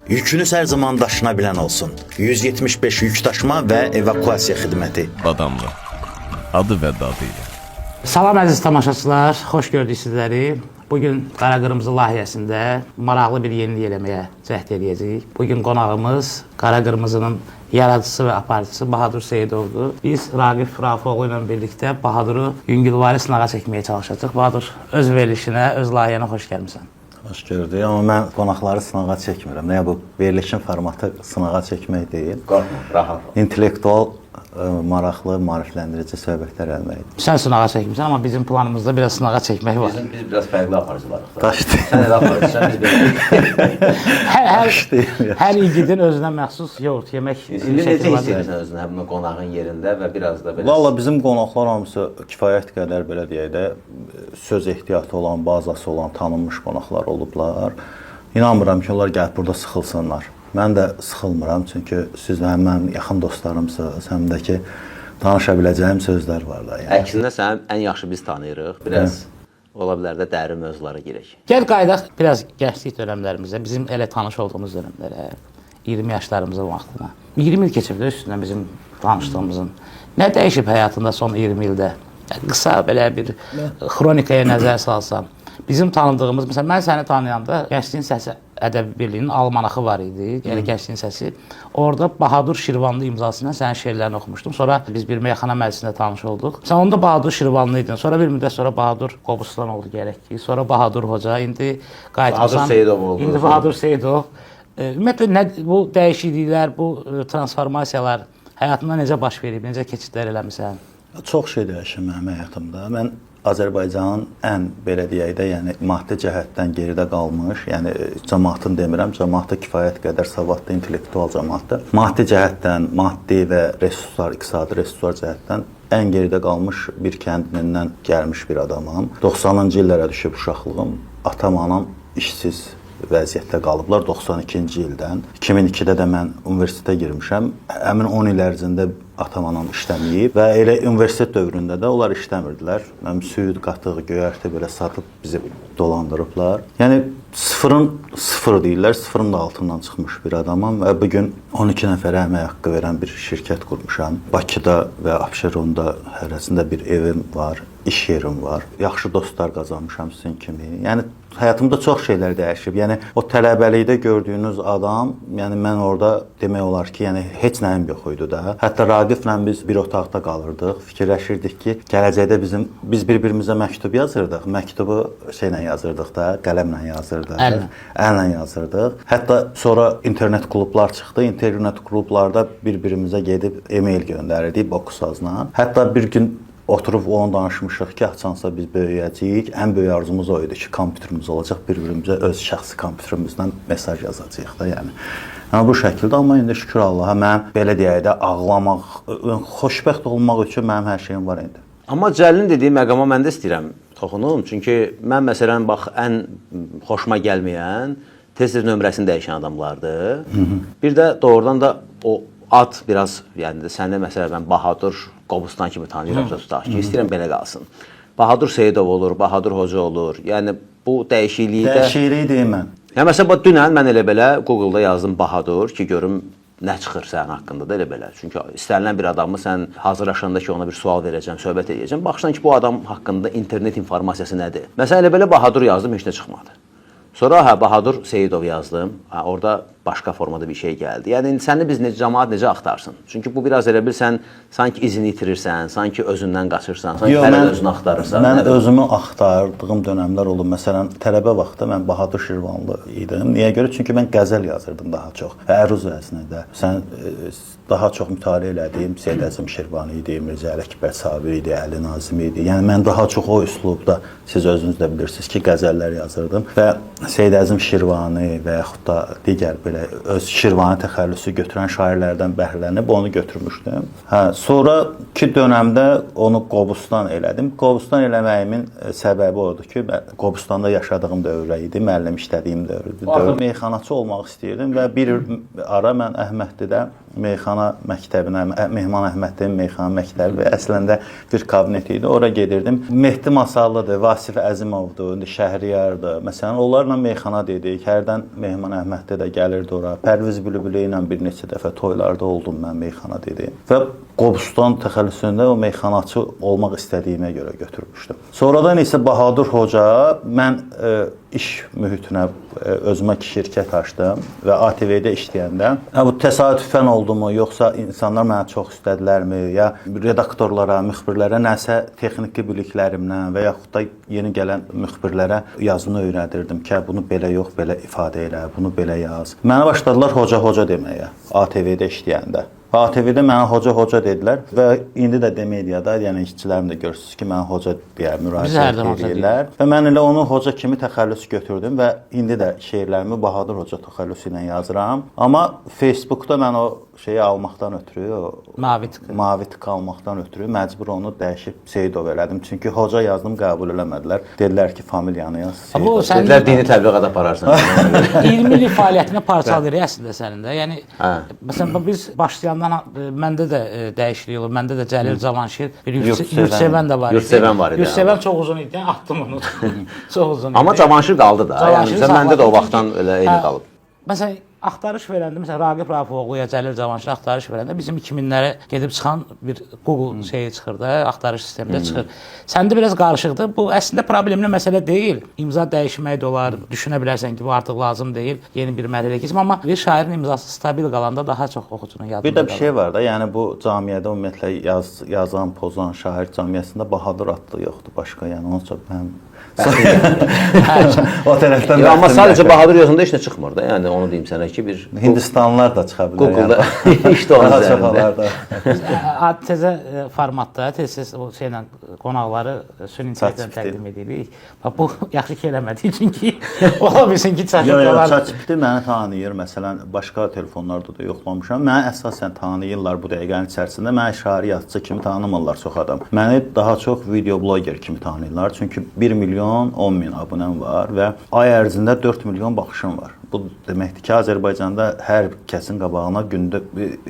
Yükünüz hər zaman daşına bilən olsun. 175 yük daşıma və evakuasiya xidməti. Adamlı. Adı və dadı ilə. Salam əziz tamaşaçılar, xoş gördük sizləri. Bugün Qara Qırmızı layihəsində maraqlı bir yenilik eləməyə cəhd edəcəyik. Bugün qonağımız Qara Qırmızının yaradıcısı və aparıcısı Bahadur Seyidovdur. Biz Raqif Rafoğlu ilə birlikdə Bahaduru yüngülvari sınağa çəkməyə çalışacağıq. Bahadur, öz verilişinə, öz layihənə xoş gəlmisən. Xoş gördük, amma mən qonaqları sınağa çəkmirəm. Nə bu, verilişin formatı sınağa çəkmək deyil. Qorxma, rahat ol. İntellektual, maraqlı, maarifləndirici söhbətlər əlməkdir. Sən sınağa çəkmirsən, amma bizim planımızda biraz sınağa çəkmək var. Biz biraz fərqli aparıcılarıq. Qaçdı. Sən elə aparıcısan, biz belə. Hər igidin özünə məxsus yoğurt yemək İndi necə hiss edirsən özünü həmin qonağın yerində və biraz da belə... Valla bizim qonaqlar hamısı kifayət qədər, belə deyək də, söz ehtiyatı olan, bazası olan, tanınmış qonaqlar olublar. İnanmıram ki, onlar gəlib burada sıxılsınlar. Mən də sıxılmıram, çünki siz həm mənim yaxın dostlarımsınız, həm də ki, danışa biləcəyim sözlər var da. Yəni. Əksində səni ən yaxşı biz tanıyırıq. Biraz ola bilər də dərin mövzulara girək. Gəl qaydaq biraz gənclik dönəmlərimizə, bizim elə tanış olduğumuz dönəmlərə, 20 yaşlarımızın vaxtına. 20 il keçib də üstündən bizim tanışlığımızın. Nə dəyişib həyatında son 20 ildə? Qısa belə bir xronikaya nəzər salsam. Bizim tanıdığımız, məsələn, mən səni tanıyanda Gəncliyin Səsi Ədəbi Birliyinin almanaxı var idi, yəni Gəncliyin Səsi. Orada Bahadur Şirvanlı imzası ilə sənin şeirlərini oxumuşdum. Sonra biz bir meyxana məclisində tanış olduq. Sən onda Bahadur Şirvanlı idin. Sonra bir müddət sonra Bahadur Qobustan oldu gərək ki. Sonra Bahadur Hoca, indi qayıtmışsan. Bahadur Seyidov oldu. İndi Bahadur Seyidov. Ümumiyyətlə, bu dəyişikliklər, bu transformasiyalar həyatında necə baş verib, necə keçidlər eləmisən? Çox şey dəyişib mənim həyatımda. Mən Azərbaycanın ən, belə deyək də, yəni maddi cəhətdən geridə qalmış, yəni cəmaatın demirəm, cəmaatda kifayət qədər savadlı, intellektual cəmaatdır. Maddi cəhətdən, maddi və resurslar, iqtisadi resurslar cəhətdən ən geridə qalmış bir kəndindən gəlmiş bir adamam. 90-cı illərə düşüb uşaqlığım, atam, anam işsiz vəziyyətdə qalıblar 92-ci ildən. 2002-də də mən universitetə girmişəm. Həmin 10 il ərzində atam-anam işləməyib və elə universitet dövründə də onlar işləmirdilər. Mənim süd, qatıq, göyərti belə satıb bizi dolandırıblar. Yəni sıfırın sıfır deyirlər, sıfırın da altından çıxmış bir adamam və bugün 12 nəfərə əmək haqqı verən bir şirkət qurmuşam. Bakıda və Abşeronda hərəsində bir evim var, iş yerim var. Yaxşı dostlar qazanmışam sizin kimi. Yəni həyatımda çox şeylər dəyişib. Yəni o tələbəlikdə gördüyünüz adam, yəni mən orada demək olar ki, yəni heç nəyim yox idi də. Hətta Raqiflə biz bir otaqda qalırdıq. Fikirləşirdik ki, gələcəkdə biz bir-birimizə məktub yazırdıq. Məktubu şeylə yazırdıq da, qələmlə yazırdıq. Əllə yazırdıq. Hətta sonra internet klublar çıxdı. İnternet klublarda bir-birimizə gedib e-mail göndərirdik bokusazla. Hətta bir gün oturub onu danışmışıq ki, açansa biz böyüyəcəyik. Ən böyük arzumuz o idi ki, kompüterimiz olacaq, bir-birimizə öz şəxsi kompüterimizdən mesaj yazacağıq da, yəni. Bu şəkildə, amma indi şükür Allaha, mən belə deyək də, ağlamaq, xoşbəxt olmaq üçün mənim hər şeyim var indi. Amma Cəlilin dediyi məqama mən də istəyirəm toxunum. Çünki mən məsələn, bax, ən xoşuma gəlməyən tez-tez nömrəsini dəyişən adamlardır. Bir də doğrudan da o ad biraz, yəni səni məsələn, mən Bahadur Qobustan kimi tanıyıram, tutaq ki, istəyirəm belə qalsın. Bahadur Seyidov olur, Bahadur Hoca olur. Yəni bu dəyişikliyi də... Dəyişikliyi deyim mən. Yəni məsələn, dünən mən elə belə Google-da yazdım Bahadur ki, görüm nə çıxır sənin haqqında da elə belə. Çünki istənilən bir adamı sən hazırlaşanda ki, ona bir sual verəcəm, söhbət edəcəm. Baxırsan ki, bu adam haqqında internet informasyası nədir? Məsələn, elə belə Bahadur yazdım, heç nə çıxmadı. Sonra Bahadur Seyidov yazdım. Orada başqa formada bir şey gəldi. Yəni səni biz cəmaət necə axtarsın? Çünki bu biraz elə bil sən sanki izini itirirsən, sanki özündən qaçırsan, sanki hələ özünü axtarırsan. Mən özümü axtardığım dönəmlər olub. Məsələn, tələbə vaxtı mən Bahadur Şirvanlı idim. Niyə görə? Çünki mən qəzəl yazırdım daha çox. Əruz vəznində. Sən daha çox mütaliə elədiyim Seyid Əzim Şirvani idi, Mirzə Ələkbər Sabir idi, Əli Nazimi idi. Yəni mən daha çox o üslubda, siz özünüz də bilirsiniz ki, qəzəllər yazırdım və Seyid Əzim Şirvani və yaxud da digər belə öz Şirvani təxəllüsü götürən şairlərdən bəhrələnib onu götürmüşdüm. Sonraki dönəmdə onu Qobustan elədim. Qobustan eləməyimin səbəbi odur ki, Qobustanda yaşadığım dövrə idi, müəllim işlədiyim dövrdə. Meyxanaçı olmaq istəyirdim və bir ara mən Əhmədlidə meyxana məktəbinə, Mehman Əhmədin meyxana məktəbi əslində bir kabinet idi. Ora gedirdim. Mehdi Masallıdır, Vasif Əzimovdur, indi Şəhriyardır. Məsələn, onlarla meyxana dedik. Hərdən Mehman Əhməddə də gəlirdi ora. Pərviz Bülbülə ilə bir neçə dəfə toylarda oldum mən meyxana dedim. Və Qobustan təxəllüsündə o meyxanaçı olmaq istədiyimə görə götürmüşdüm. Sonradan isə Bahadur Hoca mən iş mühitinə özümə şirkət açdım və ATV-də işləyəndə bu təsadüfən oldumu, yoxsa insanlar mənə çox istədilərmi, ya redaktorlara, müxbirlərə nəsə texniki biliklərimdən və yaxud da yeni gələn müxbirlərə yazını öyrədirdim ki, bunu belə yox, belə ifadə elə, bunu belə yaz. Mənə başladılar hoca deməyə ATV-də işləyəndə. ATV-də mənə hoca dedilər və indi də D-mediada, yəni işçilərim də görürsünüz ki, mənə hoca deyə müraciət edirlər. Və mən elə onu hoca kimi təxəllüs götürdüm və indi də şeirlərimi Bahadur Hoca təxəllüsü ilə yazıram. Amma Facebookda mən o şeyi almaqdan ötürü, mavi tık almaqdan ötürü məcbur onu dəyişib Seyidov elədim. Çünki hoca yazdım, qəbul eləmədilər. Dedilər ki, familiyanı yaz. Dedilər dini təbliğat apararsan. 20 illik fəaliyyətinə parçalayır əslində sənin də. Yəni məsələn biz başlayandan məndə də dəyişiklik olur. Məndə də Cəlil Cavanşir, bir Yurtsevən də var idi. Yurtsevən var idi. Yurtsevən çox uzun idi, atdım onu. Çox uzun idi. Amma Cavanşir qaldı da. Yəni məndə də o vaxtdan elə eyni qalıb. Məsələn, axtarış verəndə, məsələn, Raqib Rafifoğlu ya Cəlil Cavanşir axtarış verəndə bizim 2000-lərə gedib çıxan bir Google şeyi çıxır da, axtarış sistemində çıxır. Səndə biraz qarışıqdır. Bu əslində problemli məsələ deyil. İmza dəyişmək də olar. Düşünə bilərsən ki, bu artıq lazım deyil. Yeni bir mərhələ keçmə, amma bir şairin imzası stabil qalanda daha çox oxucunun yadında qalır. Bir də bir şey var da, yəni bu cəmiyyədə ümumiyyətlə yazan, pozan şair cəmiyyəsində Bahadur adlı yoxdur başqa. Yəni onun üçün mən o tərəfdən amma sadəcə Bahadur yazında heç nə çıxmır da. Yəni onu deyim sənə ki, bir Hindistanlılar da çıxa bilər. Google-da işte onun üzərində. Təzə formatda tez-tez o şeylə qonaqları süni intellekdən təqdim edirik. Bu yaxşı ki eləmədik, çünki ola bilsin ki, çatışmalar. ChatGPT məni tanıyır. Məsələn, başqa telefonlarda da yoxlamışam. Məni əsasən tanıyırlar bu dəqiqənin içərisində. Məni şair yazıcı kimi tanımırlar çox adam. Məni daha çox video bloger kimi tanıyırlar. Çünki 1 milyon 10 min abunəm var və ay ərzində 4 milyon baxışım var. Bu deməkdir ki, Azərbaycanda hər kəsin qabağına gündə,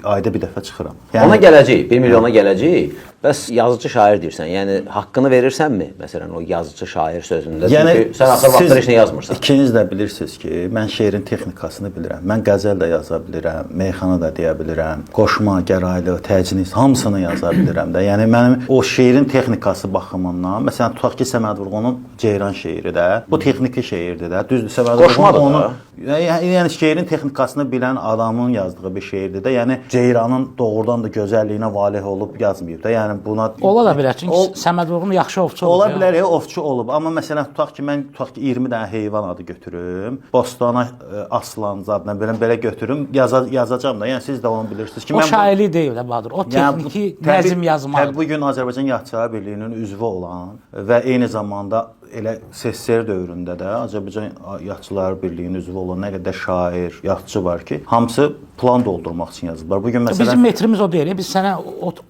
ayda bir dəfə çıxıram. Yəni, ona gələcək, 1 milyona gələcək. Bəs yazıcı şair deyirsən, yəni haqqını verirsənmi? Məsələn, o yazıcı şair sözündə. Yəni, çünki sən axır vaxtlar heç nə yazmırsan. İkiniz də bilirsiniz ki, mən şeirin texnikasını bilirəm. Mən qəzəl də yaza bilirəm, meyxana da deyə bilirəm, qoşma, gəraylı, təcnis, hamısını yaza bilirəm də. Yəni, mənim o şeirin texnikası baxımından, məsələn, tutaq ki, Səməd Vurğunun Ceyran şeiri də, bu texniki şeirdir də. Düzdür, Səməd Vurğun onu... Yəni, şeirin texnikasını bilən adamın yazdığı bir şeirdir də. Yəni, Ceyranın doğrudan da gözəlliyinə valeh olub yazmayıb da. Yəni, buna... Ola da bilər, çünki Səməd Vurğun yaxşı ovçu olub. Ola bilər, ovçu olub. Amma məsələn, tutaq ki, mən 20 dənə heyvan adı götürüm, Bostana aslan zadına belə götürüm, yazacağım da. Yəni, siz də onu bilirsiniz ki... O şairlik deyil də, Bahadır. O texniki nəzm yazmaqdır. Bugün Azərbaycan Yazıçılar Birliyinin üzvü olan və eyni zamanda elə SSR dövründə də Azərbaycan Yazıçılar Birliyinin üzvü olan nə qədər şair, yazıçı var ki, hamısı plan doldurmaq üçün yazıblar. Bugün məsələn bizim metrimiz o deyil. Biz sənə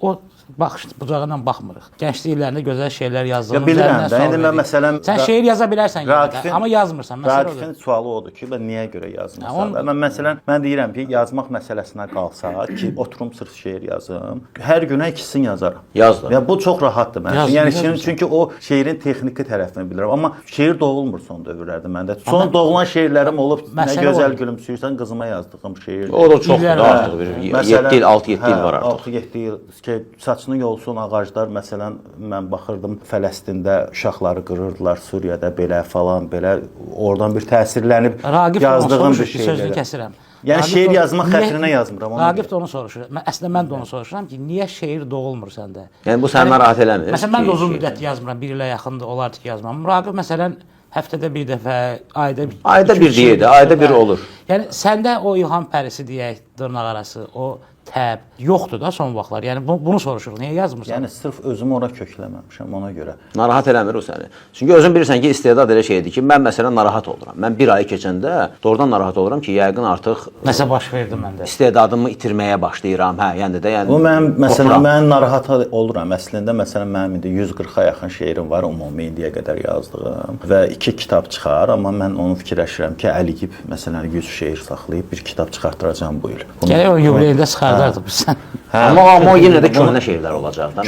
o baxış bucağından baxmırıq. Gənclik illərində gözəl şeylər yazdığın üzərindən sual veririk. Bilirəm də, məsələn... Sən şeir yaza bilərsən yəni, amma yazmırsan. Raqifin sualı odur ki, niyə görə yazmırsan? Məsələn, mən deyirəm ki, yazmaq məsələsinə qalsa ki, oturum sırf şeir yazım, hər günə ikisini yazaram. Yazdım. Bu çox rahatdır mənim üçün. Yəni, çünki o şeirin texniki tərəfini bilirəm. Amma şeir doğulmur son dövrlərdə məndə. Son doğulan şeirlərim olub, nə gözəl gülümsüyürsən, qızıma yazdığım şeirdir. O da çoxdur artıq. 7 il, 6-7 il var artıq. 6-7 il ki, saçını yolsun ağaclar, məsələn, mən baxırdım Fələstində uşaqları qırırdılar, Suriyada belə falan, belə oradan bir təsirlənib yazdığım bir şeydir. Sözünü kəsirəm. Yəni şeir yazmaq xətrinə yazmıram. Raqib də onu soruşur. Əslində mən də onu soruşuram ki, niyə şeir doğulmur səndə? Yəni bu səni narahat eləmir. Məsələn, mən də uzun müddət yazmıram, bir ilə yaxındır, olardı ki, yazmam. Raqib məsələn həftədə bir dəfə, ayda bir deyir, ayda bir olur. Yəni səndə o İlham pərisi deyək, dırnaq arası, o təb yoxdur da son vaxtlar. Yəni bunu soruşuruq. Niyə yazmırsan? Yəni sırf özümü ora kökləməmişəm ona görə. Narahat eləmir o səni. Çünki özün bilirsən ki, istedad elə şeydir ki, mən məsələn narahat oluram. Mən bir ay keçəndə doğrudan narahat oluram ki, yəqin artıq nəsə baş verdi məndə. İstedadımı itirməyə başlayıram. Hə, yəni də yəni. Bu mənim məsələn mən narahat oluram. Əslində məsələn mənim indi 140-a yaxın şeirim var ümumi indiyə qədər yazdığım və 2 kitab çıxar, amma mən onu fikirləşirəm ki, Əliyib məsələn 100 şeir saxlayıb bir kitab çıxartdıracağam bu il. Gələ o yubileyində çıxar. yazardı bu sən. Amma o yenə də köhnə şeylər olacaq da.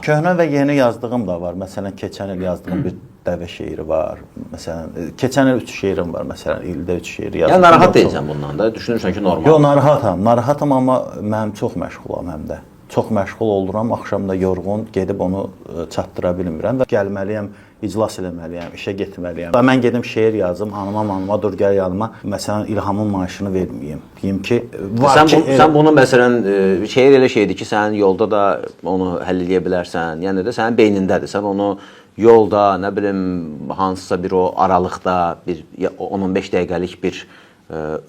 Köhnə və yeni yazdığım da var. Məsələn, keçən il yazdığım bir dəvə şeiri var. Məsələn, keçən il 3 şeirim var. Məsələn, ildə 3 şeir yazdım. Yəni narahat deyilsən bundan da. Düşünürsən ki, normal. Yox, narahatam. Narahatam, amma mən çox məşğulam həm də. Çox məşğul oluram. Axşam da yorğun gedib onu çatdıra bilmirəm və gəlməliyəm, iclas eləməliyəm, işə getməliyəm. Və mən gedim şeir yazım, hanıma dur gəl yanıma. Məsələn, İlhamın maaşını verməyim. Deyim ki, var ki sən bunu məsələn şeir elə şeydir ki, sən yolda da onu həll edə bilərsən. Yəni də sənin beynindədir. Sən onu yolda, nə bilim, hansısa bir o aralıqda bir 10-15 dəqiqəlik bir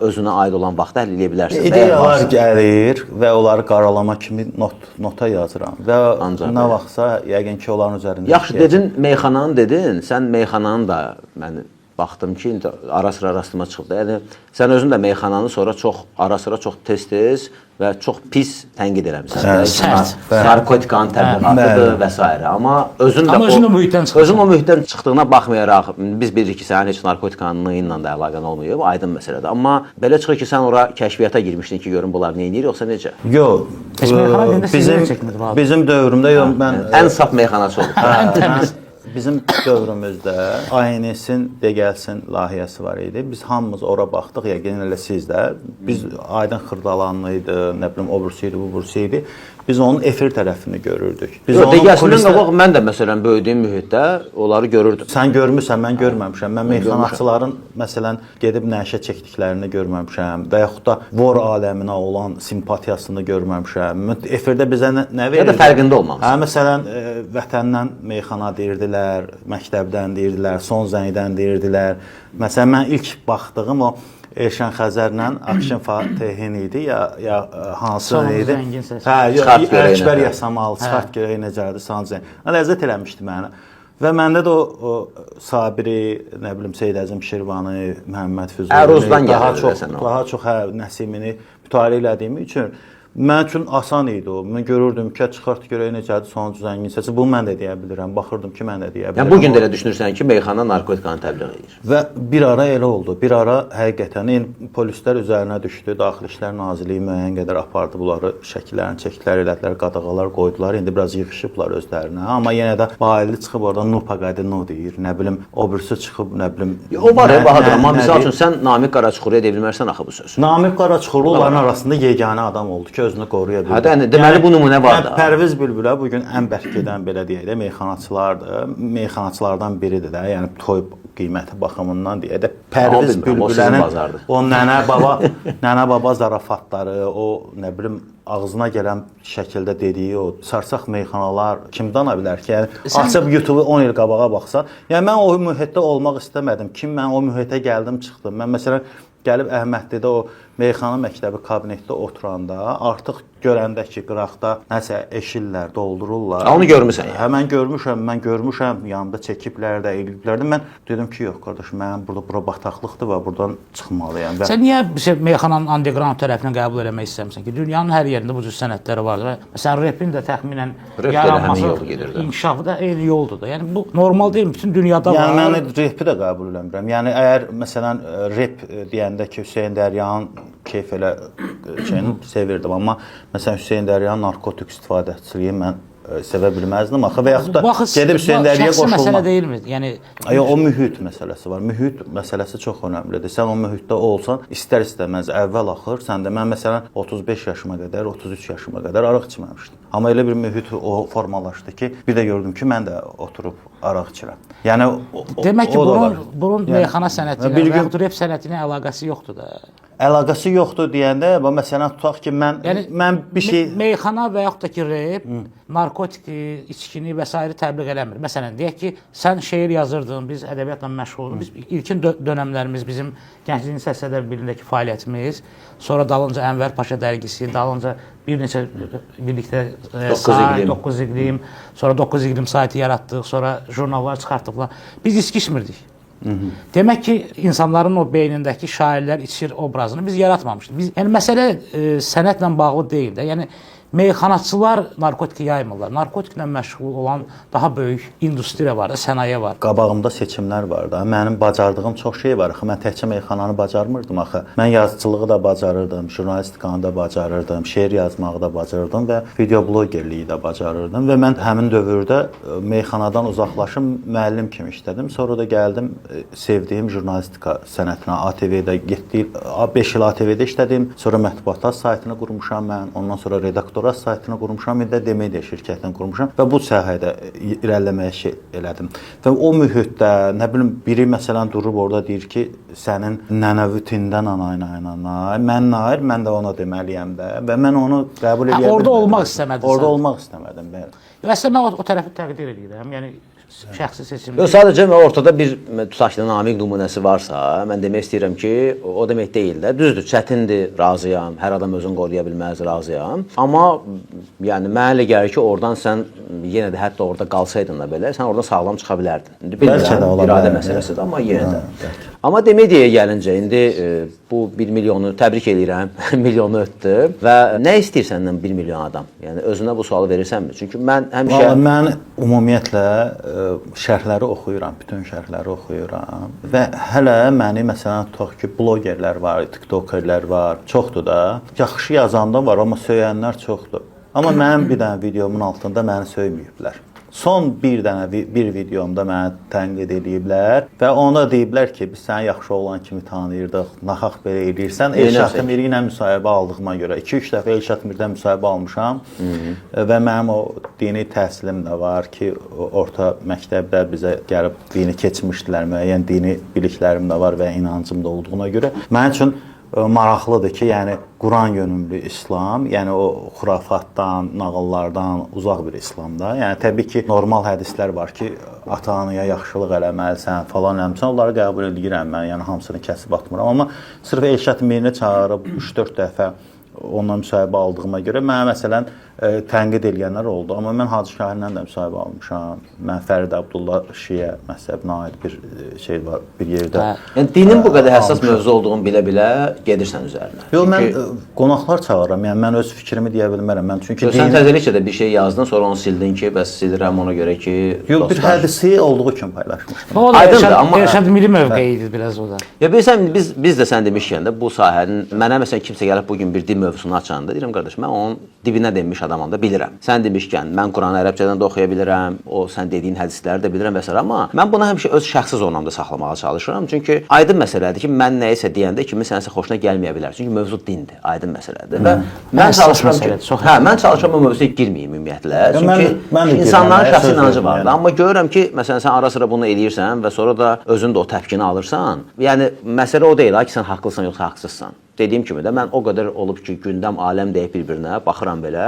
özünə aid olan vaxtda həll edə bilərsən. İdeyalar gəlir və onları qaralama kimi nota yazıram və nə vaxtsa yəqin ki, onların üzərində. Yaxşı, dedin, meyxananı dedin. Sən meyxananı da mən baxdım ki, ara-sıra rastıma çıxdı. Yəni sən özün də meyxananı sonra ara-sıra çox tez-tez və çox pis tənqid eləmisən. Sərt. Narkotikanın təbliğatıdır və s. Amma özün də o mühitdən çıxdığına baxmayaraq biz bilirik ki, sənin heç narkotikanın ilə də əlaqən olmuyor. Bu aydın məsələdir. Amma belə çıxır ki, sən ora kəşfiyyata girmişdin ki, görün bunlar nə edir, yoxsa necə? Yox. Bizim dövrümdə yox, mən ən saf meyxanaçı olub. Ən təmiz. Bizim dövrümüzdə ANS-in De Gəlsin layihəsi var idi. Biz hamımız ora baxdıq, yəqin elə siz də. Biz Aydın Xırdalanlı idi, nə bilim, o bursu idi, bu bursu idi. Biz onun efir tərəfini görürdük. Biz De Gəlsindən qabaq mən də məsələn böyüdüyüm mühitdə onları görürdüm. Sən görmüsən, mən görməmişəm. Mən meyxanaçıların məsələn gedib nəşə çəkdiklərini görməmişəm və yaxud da vor aləminə olan simpatiyasını görməmişəm. Efirdə bizə nə verir? Ya da fərqində olmamısan. Hə, məsələn, vətəndən meyxana deyirdilər, məktəbdən deyirdilər, son zəngdən deyirdilər. Məsələn, mən ilk baxdığım o Elşən Xəzərlə Akşin Fatihin idi ya hansı idi? Hə, Əkbər Yasamal, çıxart görək necədir Sancı. Ləzzət eləmişdi mənə. Və məndə də o Sabiri, nə bilim, Seyid Əzim Şirvani, Məhəmməd Füzuli daha çox Nəsimini mütaliə elədiyim üçün mən üçün asan idi o. Mən görürdüm ki, çıxart görək necədir sonuncu zəngin səsi. Bunu mən də deyə bilirəm. Baxırdım ki, mən də deyə bilirəm. Yəni bu gün də elə düşünürsən ki, meyxana narkotikanı təbliğ edir. Və bir ara elə oldu. Bir ara həqiqətən polislər üzərinə düşdü. Daxili İşlər Nazirliyi müəyyən qədər apardı bunları, şəkillərini çəkdilər, elədilər, qadağalar qoydular. İndi biraz yığışıblar özlərinə. Amma yenə də Bayili çıxıb orada Nupaqadi no deyir. Nə bilim, o birisi çıxıb, nə bilim. O var ya Bahadır, amma misal üçün sən Namiq Qaraçuxuruya deyə bilmərsən axı bu söz. Namiq Qaraçuxuru onların arasında yeganə adam oldu ki, özünü qoruya bildi. Hə, deməli bu nümunə var da. Pərviz Bülbülə bu gün ən bərk gedən belə deyək də meyxanaçılardır. Meyxanaçılardan biridir də. Yəni toy qiyməti baxımından deyək də Pərviz Bülbülənin o nənə baba zarafatları, o nə bilim ağzına gələn şəkildə dediyi o sarsaq meyxanalar kim dana bilər ki? Yəni açıb YouTube-u 10 il qabağa baxsan, yəni mən o mühitdə olmaq istəmədim. Mən o mühitə gəldim, çıxdım. Mən məsələn gəlib Əhmədlidə o meyxana məktəbi kabinetdə oturanda artıq görəndə ki, qıraqda nəsə eşillər, doldururlar. Onu görmüsən? Mən görmüşəm, yanında çəkiblər də, eliblər də. Mən dedim ki, yox qardaş, mən bura bataqlıqdır və buradan çıxmalıyam. Sən niyə meyxananın underground tərəfini qəbul eləmək istəmirsən ki? Dünyanın hər yerində bu cür sənədləri vardır. Məsələn, repin də təxminən yaranması, inkişafı da eyni yoldur da. Yəni bu normal deyil, bütün dünyada var. Yəni mən repi də qəbul eləmirəm. Yəni əgər məsələn rep deyəndə ki, Hüseyn Dəryanın keyf elə şeyini sevirdim, amma məsələn Hüseyn Dəryanın narkotik istifadəçiliyi mən sevə bilməzdim axı və yaxud da gedib Hüseyn Dəryəyə qoşulmaq. Şəxsi məsələ deyilmi? Yəni o mühit məsələsi var. Mühit məsələsi çox önəmlidir. Sən o mühitdə olsan, istər-istəməz əvvəl axır. Sən də mən məsələn 35 yaşıma qədər, 33 yaşıma qədər araq içməmişdim. Amma elə bir mühit o formalaşdı ki, bir də gördüm ki, mən də oturub araq içirəm. Yəni demək ki, bunun meyxana sənəti ilə və yaxud rep sənətinə əlaqəsi yoxdur da. Əlaqəsi yoxdur deyəndə, məsələn tutaq ki, mən bir şey meyxana və yaxud da ki, rep narkotik, içkini və s. təbliğ eləmir. Məsələn, deyək ki, sən şeir yazırdın, biz ədəbiyyatla məşğul olduq. Biz ilkin dönəmlərimiz, bizim Gəncliyin Səsədər birliyindəki fəaliyyətimiz, sonra dalınca Ənvər Paşa dərgisi, dalınca bir neçə birlikdə 9 iqlim, sonra 9 iqlim saytı yaratdıq, sonra jurnallar çıxartdıqlar. Biz içki içmirdik. Demək ki, insanların o beynindəki şairlər içir obrazını biz yaratmamışdıq. Yəni məsələ sənətlə bağlı deyil də. Yəni meyxanaçılar narkotik yaymırlar. Narkotiklə məşğul olan daha böyük industriya var da, sənaye var. Qabağımda seçimlər var da. Mənim bacardığım çox şey var. Axı mən təkcə meyxananı bacarmırdım axı. Mən yazıçılığı da bacarırdım, jurnalistikanı da bacarırdım, şeir yazmağı da bacarırdım və video blogerliyi də bacarırdım və mən həmin dövrdə meyxanadan uzaqlaşım, müəllim kimi işlədim. Sonra da gəldim sevdiyim jurnalistika sənətinə, ATV-də getdim. 5 il ATV-də işlədim. Sonra mətbuatlar saytını qurmuşam mən. Ondan sonra redaktorat saytını qurmuşam, bir də Demedia şirkətini qurmuşam və bu sahədə irəliləməyə şey elədim. Və o mühitdə, nə bilim, biri məsələn durub orada deyir ki, sənin nənəvütindən anay, mən nair, mən də ona deməliyəm də və mən onu qəbul edə bilmirəm. Orada olmaq istəmədin. Orada olmaq istəmədim, bəli. Əslində mən o tərəfi təqdir edirəm. Yəni şəxsi seçim. Yox, sadəcə ortada bir tutaq ki, namiq nümunəsi varsa, mən demək istəyirəm ki, o demək deyil də. Düzdür, çətindir, razıyam. Hər adam özünü qoruya bilməz, razıyam. Amma yəni mənə elə gəlir ki, oradan sən yenə də hətta orada qalsaydın da belə, sən oradan sağlam çıxa bilərdin. İndi bilmirəm, iradə məsələsidir, amma yenə də. Amma Demediaya gəlincə indi bu 1 milyonu təbrik eləyirəm, milyonu ötdü və nə istəyir səndən 1 milyon adam? Yəni özünə bu sualı verirsənmi? Çünki mən həmişə mən ümumiyyətlə şərhləri oxuyuram, bütün şərhləri oxuyuram və hələ məni məsələn tutaq ki, blogerlər var, tiktokerlər var, çoxdur da. Yaxşı yazanda var, amma söyənlər çoxdur. Amma mənim bir dənə videomun altında məni söyməyiblər. Son bir videomda məni tənqid ediblər və ona deyiblər ki, biz səni yaxşı olan kimi tanıyırdıq, naxaq belə eləyirsən. Elşad Miri ilə müsahibə aldığıma görə 2-3 dəfə Elşad Mirdən müsahibə almışam və mənim o dini təhsilim də var ki, orta məktəbdə bizə gəlib dini keçmişdilər, müəyyən dini biliklərim də var və inancım da olduğuna görə mənim üçün maraqlıdır ki, yəni Quran yönümlü İslam, yəni o xurafatdan, nağıllardan uzaq bir İslamda. Yəni təbii ki, normal hədislər var ki, ata-anaya yaxşılıq eləməlisən, falan eləməlisən, onları qəbul edirəm mən, yəni hamısını kəsib atmıram. Amma sırf Elşad Mirini çağırıb 3-4 dəfə ondan müsahibə aldığıma görə mənə məsələn tənqid edənlər oldu. Amma mən Hacı Şahinlə də müsahibə almışam. Mən Fərid Abdullah Şiə məzhəbinə aid bir şey var, bir yerdə. Yəni dinin bu qədər həssas mövzu olduğunu bilə-bilə gedirsən üzərinə. Yox, mən qonaqlar çağırıram. Yəni mən öz fikrimi deyə bilmərəm. Mən çünki sən təzəlikcə də bir şey yazdın, sonra onu sildin ki, bəs silirəm ona görə ki, yox, bir hədisi olduğu kimi paylaşmışdım. Aydındır, amma Elşad Miri mövqeyidir biraz o da. Ya bilirsən, biz də sən demişkən də bu sahənin mənə məsələn kimsə gəlib bu gün bir dil mövzusunu açanda deyirəm qardaş, mən onun dibinə demiş adamam da bilirəm. Sən demişkən mən Quranı ərəbcədən də oxuya bilirəm, o sən dediyin hədisləri də bilirəm və s. amma mən bunu həmişə öz şəxsi zonamda saxlamağa çalışıram. Çünki aydın məsələdir ki, mən nəyisə deyəndə kimin sənəsə xoşuna gəlməyə bilər. Çünki mövzu dindir, aydın məsələdir. Və mən çalışıram ki, mən çalışıram bu mövzuya girməyim ümumiyyətlə. Çünki insanların şəxsi inancı var da. Amma görürəm ki, məsələn sən ara-sıra bunu eləyirsən və sonra da özün də o təpkini alırsan. Yəni məsələ o deyil ki, sən haqlısan yoxsa haqsızsan. Dediyim kimi də mən o qədər olub ki, gündəm, aləm deyib bir-birinə, baxıram belə.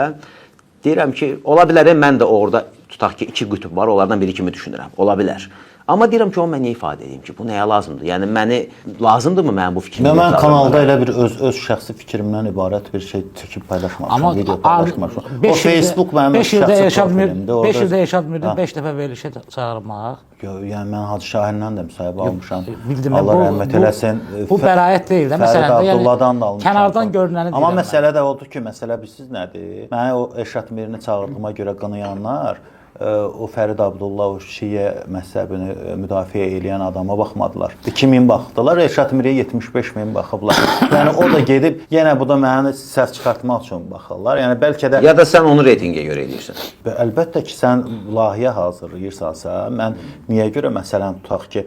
Deyirəm ki, ola bilər, mən də orada tutaq ki, 2 qütub var, onlardan biri kimi düşünürəm. Ola bilər. Amma deyirəm ki, onu mən niyə ifadə edeyim ki, bu nəyə lazımdır? Yəni lazımdırmı mənim bu fikrimi? Mən kanalda elə bir öz şəxsi fikrimdən ibarət bir şey çəkib paylaşmamışam, video paylaşmamışam. O Facebook mənim şəxsi profilimdir. 5 ildə Elşad Mirdən 5 dəfə verilişə çağırmaq. Yəni mən Hacı Şahinlə də müsahibə almışam. Bildim, Allah rəhmət eləsin. Bu bəraət deyil də, məsələn də, yəni kənardan görünəni deyirəm. Amma məsələ də odur ki, məsələ bilirsiz nədir? Mənə o Elşad Mirini çağırdığıma görə qınayanlar o Fərid Abdullah Şiə məzhəbini müdafiə edən adama baxmadılar. 2000 baxdılar, Elşad Miriyə 75000 baxıblar. Yəni o da gedib yenə bu da məni səs çıxartmaq üçün baxırlar. Yəni bəlkə də ya da sən onu reytinqə görə edirsən. Əlbəttə ki, sən layihə hazırlayırsansa, mən niyə görə məsələn tutaq ki,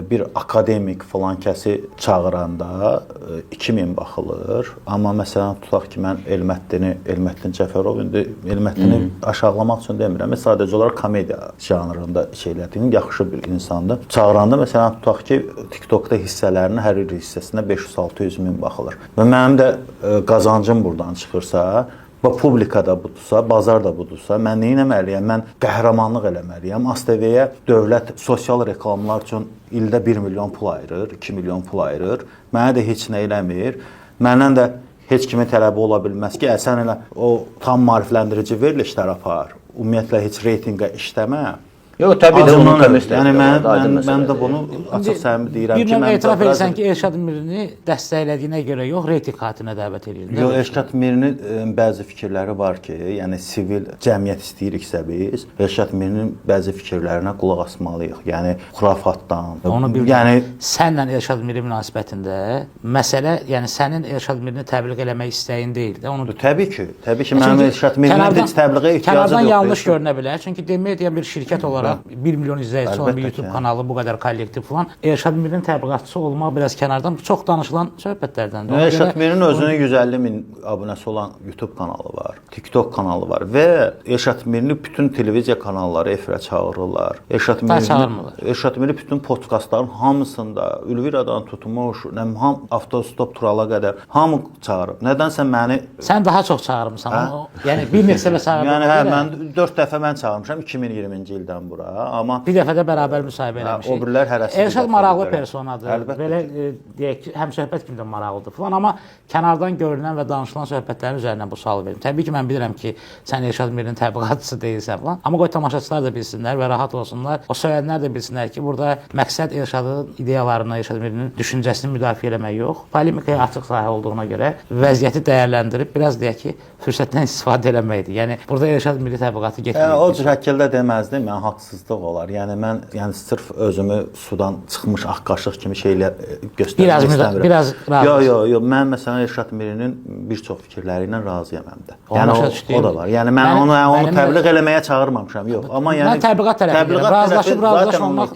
bir akademik falan kəsi çağıranda 2000 baxılır. Amma məsələn tutaq ki, mən Elməddin Cəfərov indi Elməddini aşağılamaq üçün demirəm. Sadəcə olaraq komediya janrında şeylədiyim yaxşı bir insandır. Çağıranda məsələn tutaq ki, TikTokda hissələrinin hər bir hissəsinə 500-600 min baxılır. Və mənim də qazancım buradan çıxırsa, və publika da budursa, bazar da budursa, mən nə etməliyəm? Mən qəhrəmanlıq eləməliyəm. ASTV-yə dövlət sosial reklamlar üçün ildə 1 milyon pul ayırır, 2 milyon pul ayırır. Mənə də heç nə eləmir. Məndən də heç kimin tələbi ola bilməz ki, sən elə o tam maarifləndirici verilişlər apar. Ümumiyyətlə heç reytinqə işləmə. Yox, təbii də onun kömək Yəni mən istəyir. də bunu açıq səmimi deyirəm Bir ki, növ mən etiraf biraz- edirsən ki, Elşad Mirini dəstəklədiyinə görə yox, reyting xatirinə dəvət edirlər. Yox, Elşad Mirinin bəzi fikirləri var ki, yəni sivil cəmiyyət istəyiriksə biz, Elşad Mirinin bəzi fikirlərinə qulaq asmalıyıq. Yəni xurafatdan. Onu bir yəni sənlə Elşad Miri münasibətində məsələ, yəni sənin Elşad Mirini təbliğ eləmək istəyin deyil də, onu təbii ki, mənim Elşad Mirinin heç təbliğə ehtiyacı kənardan yoxdur. yanlış görünə bilər. Çünki demək bir şirkət olaraq 1 milyon izləyicisi olan bir Əlbəttə YouTube ki. kanalı, bu qədər kollektiv falan, Elşad Mirinin təbliğatçısı olmaq biraz kənardan çox danışılan söhbətlərdəndir. Ona Elşad görə Mirinin özünün 150 min abunəsi olan YouTube kanalı var, TikTok kanalı var və Elşad Mirini bütün televiziya kanalları efirə çağırırlar. Elşad Miri bütün podkastların hamısında Ülviradan tutmuş, avtostop turala qədər hamı çağırıb. Nədənsə məni sən daha çox çağırmısan. Yəni bir neçə dəfə çağırdın. Yəni mən 4 dəfə mən çağırmışam 2020-ci ildən bura, amma bir dəfə də bərabər müsahibə eləmişik. o birlər hərəsi. Elşad maraqlı personadır. Əlbəttə. Belə deyək ki, həm söhbət kimi də maraqlıdır falan, amma kənardan görünən və danışılan söhbətlərin üzərindən bu sualı verim. Təbii ki, mən bilirəm ki, sən Elşad Mirinin təbliğatçısı deyilsən falan, amma qoy tamaşaçılar da bilsinlər və rahat olsunlar. O söyləyənlər də bilsinlər ki, burada məqsəd Elşadın ideyalarını, Elşad Mirinin düşüncəsini müdafiə etmək yox, polemikaya açıq sahə olduğuna görə vəziyyəti dəyərləndirib biraz deyək ki, fürsətdən istifadə eləməkdir. Yəni burada Elşad Miri təbliğatı getmir. O cür şəkildə deməzdim, mən haqsızlıq olar. Yəni mən sırf özümü sudan çıxmış ağ qaşıq kimi şeylə göstərmək istəmirəm. Biraz razı. Yox, mən məsələn Elşad Mirinin bir çox fikirləri ilə razıyam həm də. Yəni o da var. Yəni mən onu təbliğ eləməyə çağırmamışam. Yox, amma yəni mən təbliğat tərəfindəyəm. Razılaşıb razılaşmamaq.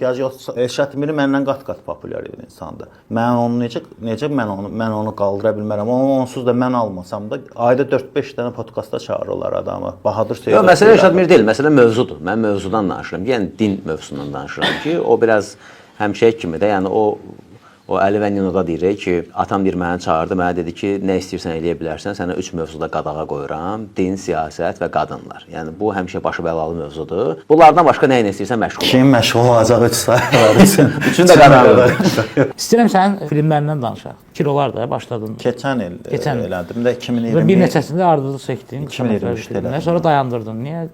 Elşad Miri məndən qat-qat populyar bir insandır. Mən onu necə mən onu qaldıra bilmərəm. Onsuz da mən almasam da ayda 4-5 dənə podkastda çağırırlar adamı. Bahadır Seyid. Yox, məsələ Elşad Mir deyil, məsələ mövzudur. Mən mövzudan danışıram. Yəni din mövzusundan danışıram ki, o biraz həmişəki kimi də, yəni o Əli və Ninoda deyirik ki, atam bir məni çağırdı, mənə dedi ki, nə istəyirsən eləyə bilərsən, sənə 3 mövzuda qadağa qoyuram, din, siyasət və qadınlar. Yəni bu həmişə başı bəlalı mövzudur. Bunlardan başqa nə istəyirsən məşğul ol. Kim məşğul olacaq 3 sayələr üçün? Üçün də qadağa. İstəyirəm sənin filmlərindən danışaq. Kilolar da başladın. Keçən il elədim də 2020. Və bir neçəsində ardıcıl çəkdin. 2023-də elədim. Sonra dayandırdın. Niyə?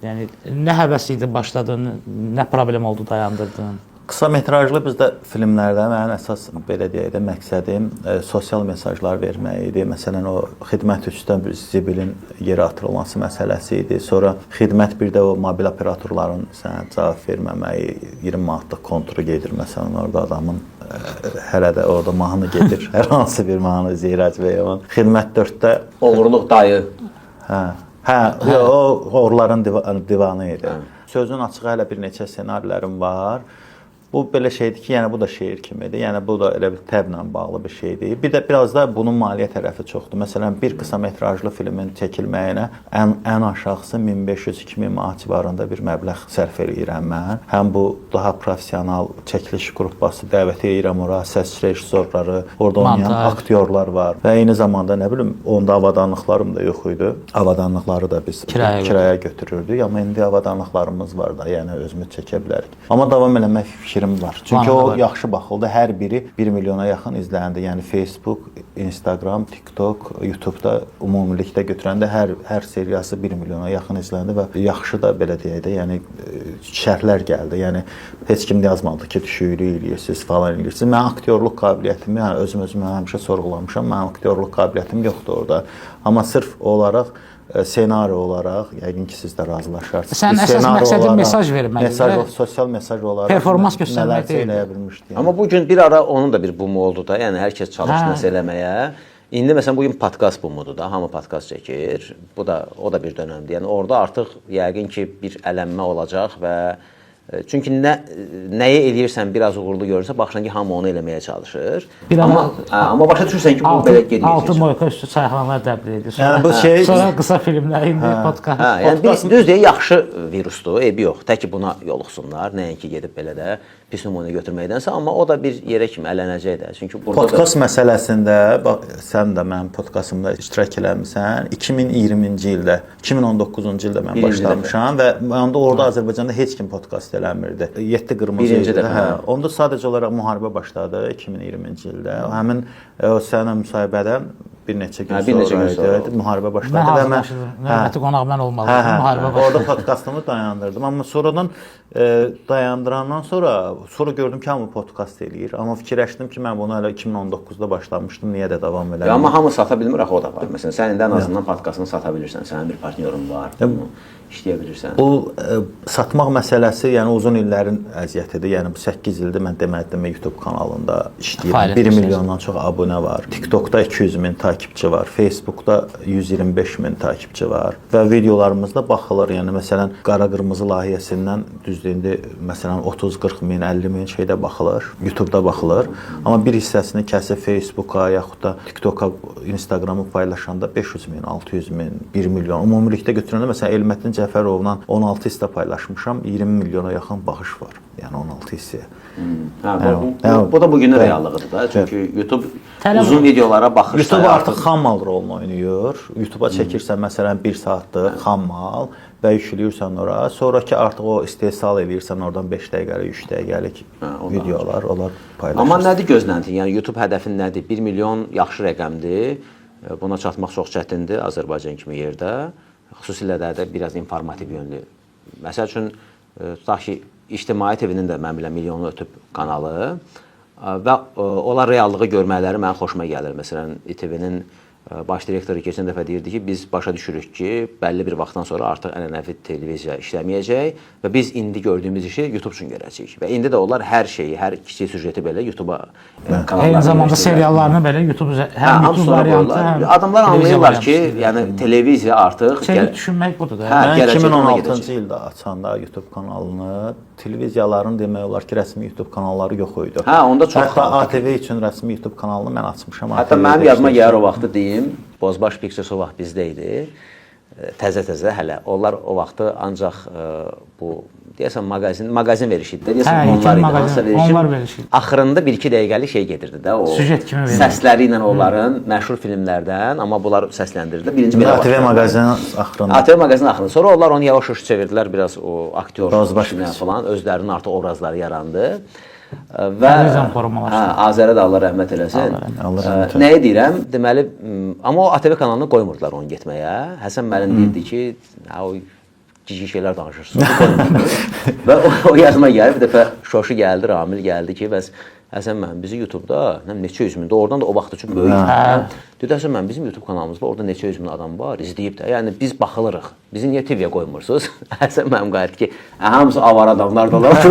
Yəni nə həvəs idi başladın, nə problem oldu dayandırdın? Qısa metrajlı bizdə filmlərdə mənim əsas belə deyək də məqsədim sosial mesajlar vermək idi. Məsələn, o xidmət üstdən zibilin yerə atılması məsələsi idi. Sonra xidmət bir də o mobil operatorların sənə cavab verməməyi, 20 manatlıq kontru gedir məsələn, orada adamın hələ də orada mahnı gedir. Hər hansı bir mahnı Zeyrac Beyovun. Xidmət 4-də Oğurluq dayı. O oğurların divanı idi. Sözün açığı hələ bir neçə ssenarilərim var. Bu belə şeydir ki, yəni bu da şeir kimidir. Yəni bu da elə bir təblə bağlı bir şeydir. Bir də biraz da bunun maliyyə tərəfi çoxdur. Məsələn, bir qısa metrajlı filmin çəkilməyinə ən aşağısı 1500-2000 manat civarında bir məbləğ sərf eləyirəm mən. Həm bu daha professional çəkiliş qrupası dəvət edirəm ora, səs rejissorları, orada oynayan aktyorlar var. Və eyni zamanda nə bilim, onda avadanlıqlarım da yox idi. Avadanlıqları da biz kiraya götürürdük. Amma indi avadanlıqlarımız var da, yəni özümüz çəkə bilərik. Amma davam eləmək fikrim var. Çünki o yaxşı baxıldı. Hər biri 1 milyona yaxın izləndi. Yəni Facebook, Instagram, TikTok, YouTube-da ümumilikdə götürəndə hər seriyası 1 milyona yaxın izləndi və yaxşı da belə deyək də, yəni şərhlər gəldi. Yəni heç kim yazmadı ki, düşürük eləyirsiniz falan eləyirsiniz. Mən aktyorluq qabiliyyətimi, yəni özümə həmişə sorğulamışam. Mənim aktyorluq qabiliyyətim yoxdur orada. Amma sırf olaraq senari olaraq, yəqin ki, siz də razılaşarsınız. Sən əsas məqsədin mesaj verməkdir. Sosial mesaj olaraq performans göstərmək deyil. Amma bu gün bir ara onun da bir bumu oldu da, yəni hər kəs çalışması eləməyə. İndi məsələn bu gün podkast bumudur da, hamı podkast çəkir. O da bir dönəmdir. Yəni orada artıq yəqin ki, bir ələnmə olacaq və çünki nəyi eləyirsən biraz uğurlu görürsə, baxırsan ki, hamı onu eləməyə çalışır. Amma başa düşürsən ki, bu belə gedir. Altı moyka üstü sayxanalar dəbr edir. Sonra qısa filmlər, indi podkast. Yəni düz deyək, yaxşı virusdur, eybi yox. Tək ki, buna yoluxsunlar, nəinki gedib belə də pis nümunə götürməkdənsə, amma o da bir yerə kimi ələnəcək də. Çünki podkast məsələsində sən də mənim podkastımda iştirak eləmisən. 2020-ci ildə, 2019-cu ildə mən başlamışam və onda orada Azərbaycanda heç kim podkast eləmirdi. 7 qırmızı idi. Onda sadəcə olaraq müharibə başladı 2020-ci ildə. Həmin o səninlə müsahibədə bir neçə gün Bir neçə gün sonra sonra idi, müharibə Mən başladı və mən hazırlaşırdım. Növbəti qonaq mən olmalıydım. Müharibə başladı. orada podkastımı dayandırdım, amma sonradan dayandırandan sonra gördüm ki, hamı podkast eləyir. Amma fikirləşdim ki, mən bunu hələ 2019-da başlamışdım, niyə də davam eləmirəm? Amma hamı sata bilmir, axı o da var. Məsələn, sən indi ən azından podkastını sata bilirsən, sənin bir partnyorun var, bunu işləyə bilirsən. Bu satmaq məsələsi, yəni uzun illərin əziyyətidir. Yəni bu 8 ildir mən demədim YouTube kanalında işləyirəm. Fəaliyyət 1 göstərirsən. milyondan çox abunə var. TikTokda 200 min takipçi var. Facebookda 125 min takipçi var. Və videolarımızda baxılır. Yəni məsələn qara qırmızı layihəsindən düzdür indi məsələn 30-40 min, 50 min şeydə baxılır. YouTube'da baxılır. Amma bir hissəsini kəsib Facebooka yaxud da TikToka, Instagramı paylaşanda 500 min, 600 min, 1 milyon. Ümumilikdə götürəndə məsələn Elməddin Cəfərovla 16 hissdə paylaşmışam, 20 milyona yaxın baxış var. Yəni 16 hissəyə. Bu da bugünün reallığıdır da. Çünki YouTube Tələb- uzun videolara baxırsa YouTube artıq xam mal rolunu oynayır. YouTube'a çəkirsən məsələn 1 saatlıq xam mal və yükləyirsən ora. Sonrakı artıq o istehsal edirsən oradan 5 dəqiqəlik, 3 dəqiqəlik o da videolar, onlar paylaşırsan. Amma nədir gözləntin? Yəni YouTube hədəfin nədir? 1 milyon yaxşı rəqəmdir. Buna çatmaq çox çətindir Azərbaycan kimi yerdə. Xüsusilə də biraz informativ yönlü. Məsəl üçün tutaq ki, İctimai TV-nin də mən bilən milyonu ötüb kanalı və onlar reallığı görmələri mənə xoşuma gəlir. Məsələn, İTV-nin baş direktoru keçən dəfə deyirdi ki, biz başa düşürük ki, bəlli bir vaxtdan sonra artıq ənənəvi televiziya işləməyəcək və biz indi gördüyümüz işi YouTube üçün görəcəyik. Və indi də onlar hər şeyi, hər kiçik süjeti belə YouTube-a kanallarına Eyni zamanda seriallarını belə YouTube həm YouTube variantı, həm adamlar anlayırlar ki, yəni televiziya artıq Çevik düşünmək budur da. Hə, Mən gələcək ona 2016-cı ildə açanda YouTube kanalını, televiziyaların demək olar ki, rəsmi YouTube kanalları yox idi. Hə, onda çox Hətta xalq. ATV üçün rəsmi YouTube kanalını mən açmışam. Hətta ATV-də mənim yadıma işləyirəm. gəlir o vaxtı deyim, Bozbaş Pictures o vaxt bizdə idi. Təzə-təzə hələ. Onlar o vaxtı ancaq bu deyəsən maqazin verişi idi. Deyəsən Hə, onlar ilkin idi. maqazin, Hansısa verişim. onlar verişi. Axırında 1-2 dəqiqəlik şey gedirdi də o. Süjet kimi verir. Səsləri ilə onların məşhur filmlərdən, amma bunlar səsləndirirdi. Birinci belə ATV maqazinin axırında. ATV maqazinin axırında. Sonra onlar onu yavaş-yavaş çevirdilər, biraz o aktyor Bozbaş işinə falan özlərinin artıq obrazları yarandı. Və Televizyon formalaşdı. Azərə də Allah rəhmət eləsin. Allah rəhmət eləsin. Nəyi deyirəm? Deməli, amma o ATV kanalına qoymurdular onu getməyə. Həsən müəllim deyirdi ki, o cici şeylər danışırsın. Və o yadıma gəlib bir dəfə Şoşu gəldi, Ramil gəldi ki, bəs Həsən müəllim bizi YouTube-da neçə yüz min, oradan da o vaxt üçün böyük. Dedi Həsən müəllim bizim YouTube kanalımızda orada neçə yüz min adam var, izləyib də. Yəni biz baxılırıq. Bizi niyə TV-yə qoymursunuz? Həsən müəllim qayıtdı ki, hamısı avar adamlar da var.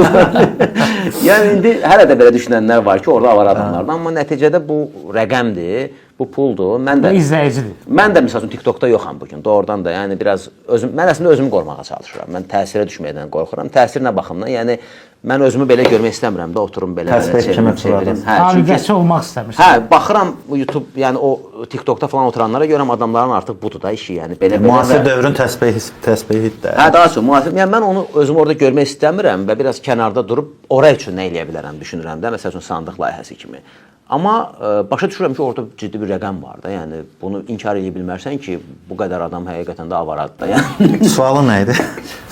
Yəni indi hələ də belə düşünənlər var ki, orada avar adamlardır, amma nəticədə bu rəqəmdir, bu puldur. Mən də izləyicidir. Mən də məsələn TikTokda yoxam bu gün. Doğrudan da yəni biraz mən əslində özümü qorumağa çalışıram. Mən təsirə düşməkdən qorxuram. Təsir nə baxımdan? Yəni mən özümü belə görmək istəmirəm də, oturum belə çevirim. Alüqəsi olmaq istəmirsən. Hə, baxıram YouTube, yəni o TikTokda falan oturanlara görəm adamların artıq budur da işi, yəni belə Müasir dövrün təsbihidir. Hə, daha çox müasir. Yəni mən onu özümü orada görmək istəmirəm və biraz kənarda durub ora üçün nə eləyə bilərəm düşünürəm də, məsəl üçün sandıq layihəsi kimi. Amma başa düşürəm ki, orada ciddi bir rəqəm var da. Yəni bunu inkar edə bilmərsən ki, bu qədər adam həqiqətən də avaradır da. Yəni Sualın nə idi?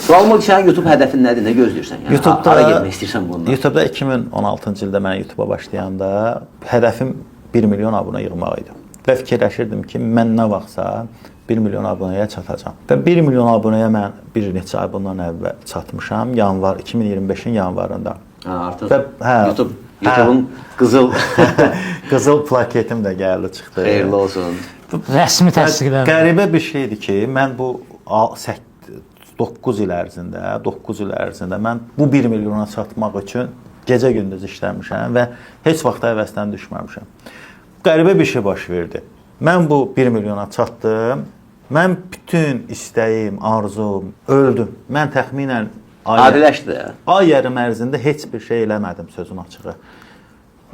sualım o ki, sənin YouTube hədəfin nədir? Nə gözləyirsən? Yəni hara getmək istəyirsən bundan? YouTube'da 2016-cı ildə mən YouTube'a başlayanda hədəfim 1 milyon abunə yığmaq idi. Və fikirləşirdim ki, mən nə vaxtsa 1 milyon abunəyə çatacağam. Və 1 milyon abunəyə mən bir neçə ay bundan əvvəl çatmışam. Yanvar 2025-in yanvarında. Artıq YouTube'un qızıl plaketim də gəldi çıxdı. Xeyirli olsun. Rəsmi təsdiqlər. Qəribə bir şeydir ki, mən bu 9 il ərzində mən bu 1 milyona çatmaq üçün gecə-gündüz işləmişəm və heç vaxt həvəsdən düşməmişəm. Qəribə bir şey baş verdi. Mən bu 1 milyona çatdım. Mən bütün istəyim, arzum öldüm. Mən təxminən Adiləşdi. ay yarım ərzində heç bir şey eləmədim sözün açığı.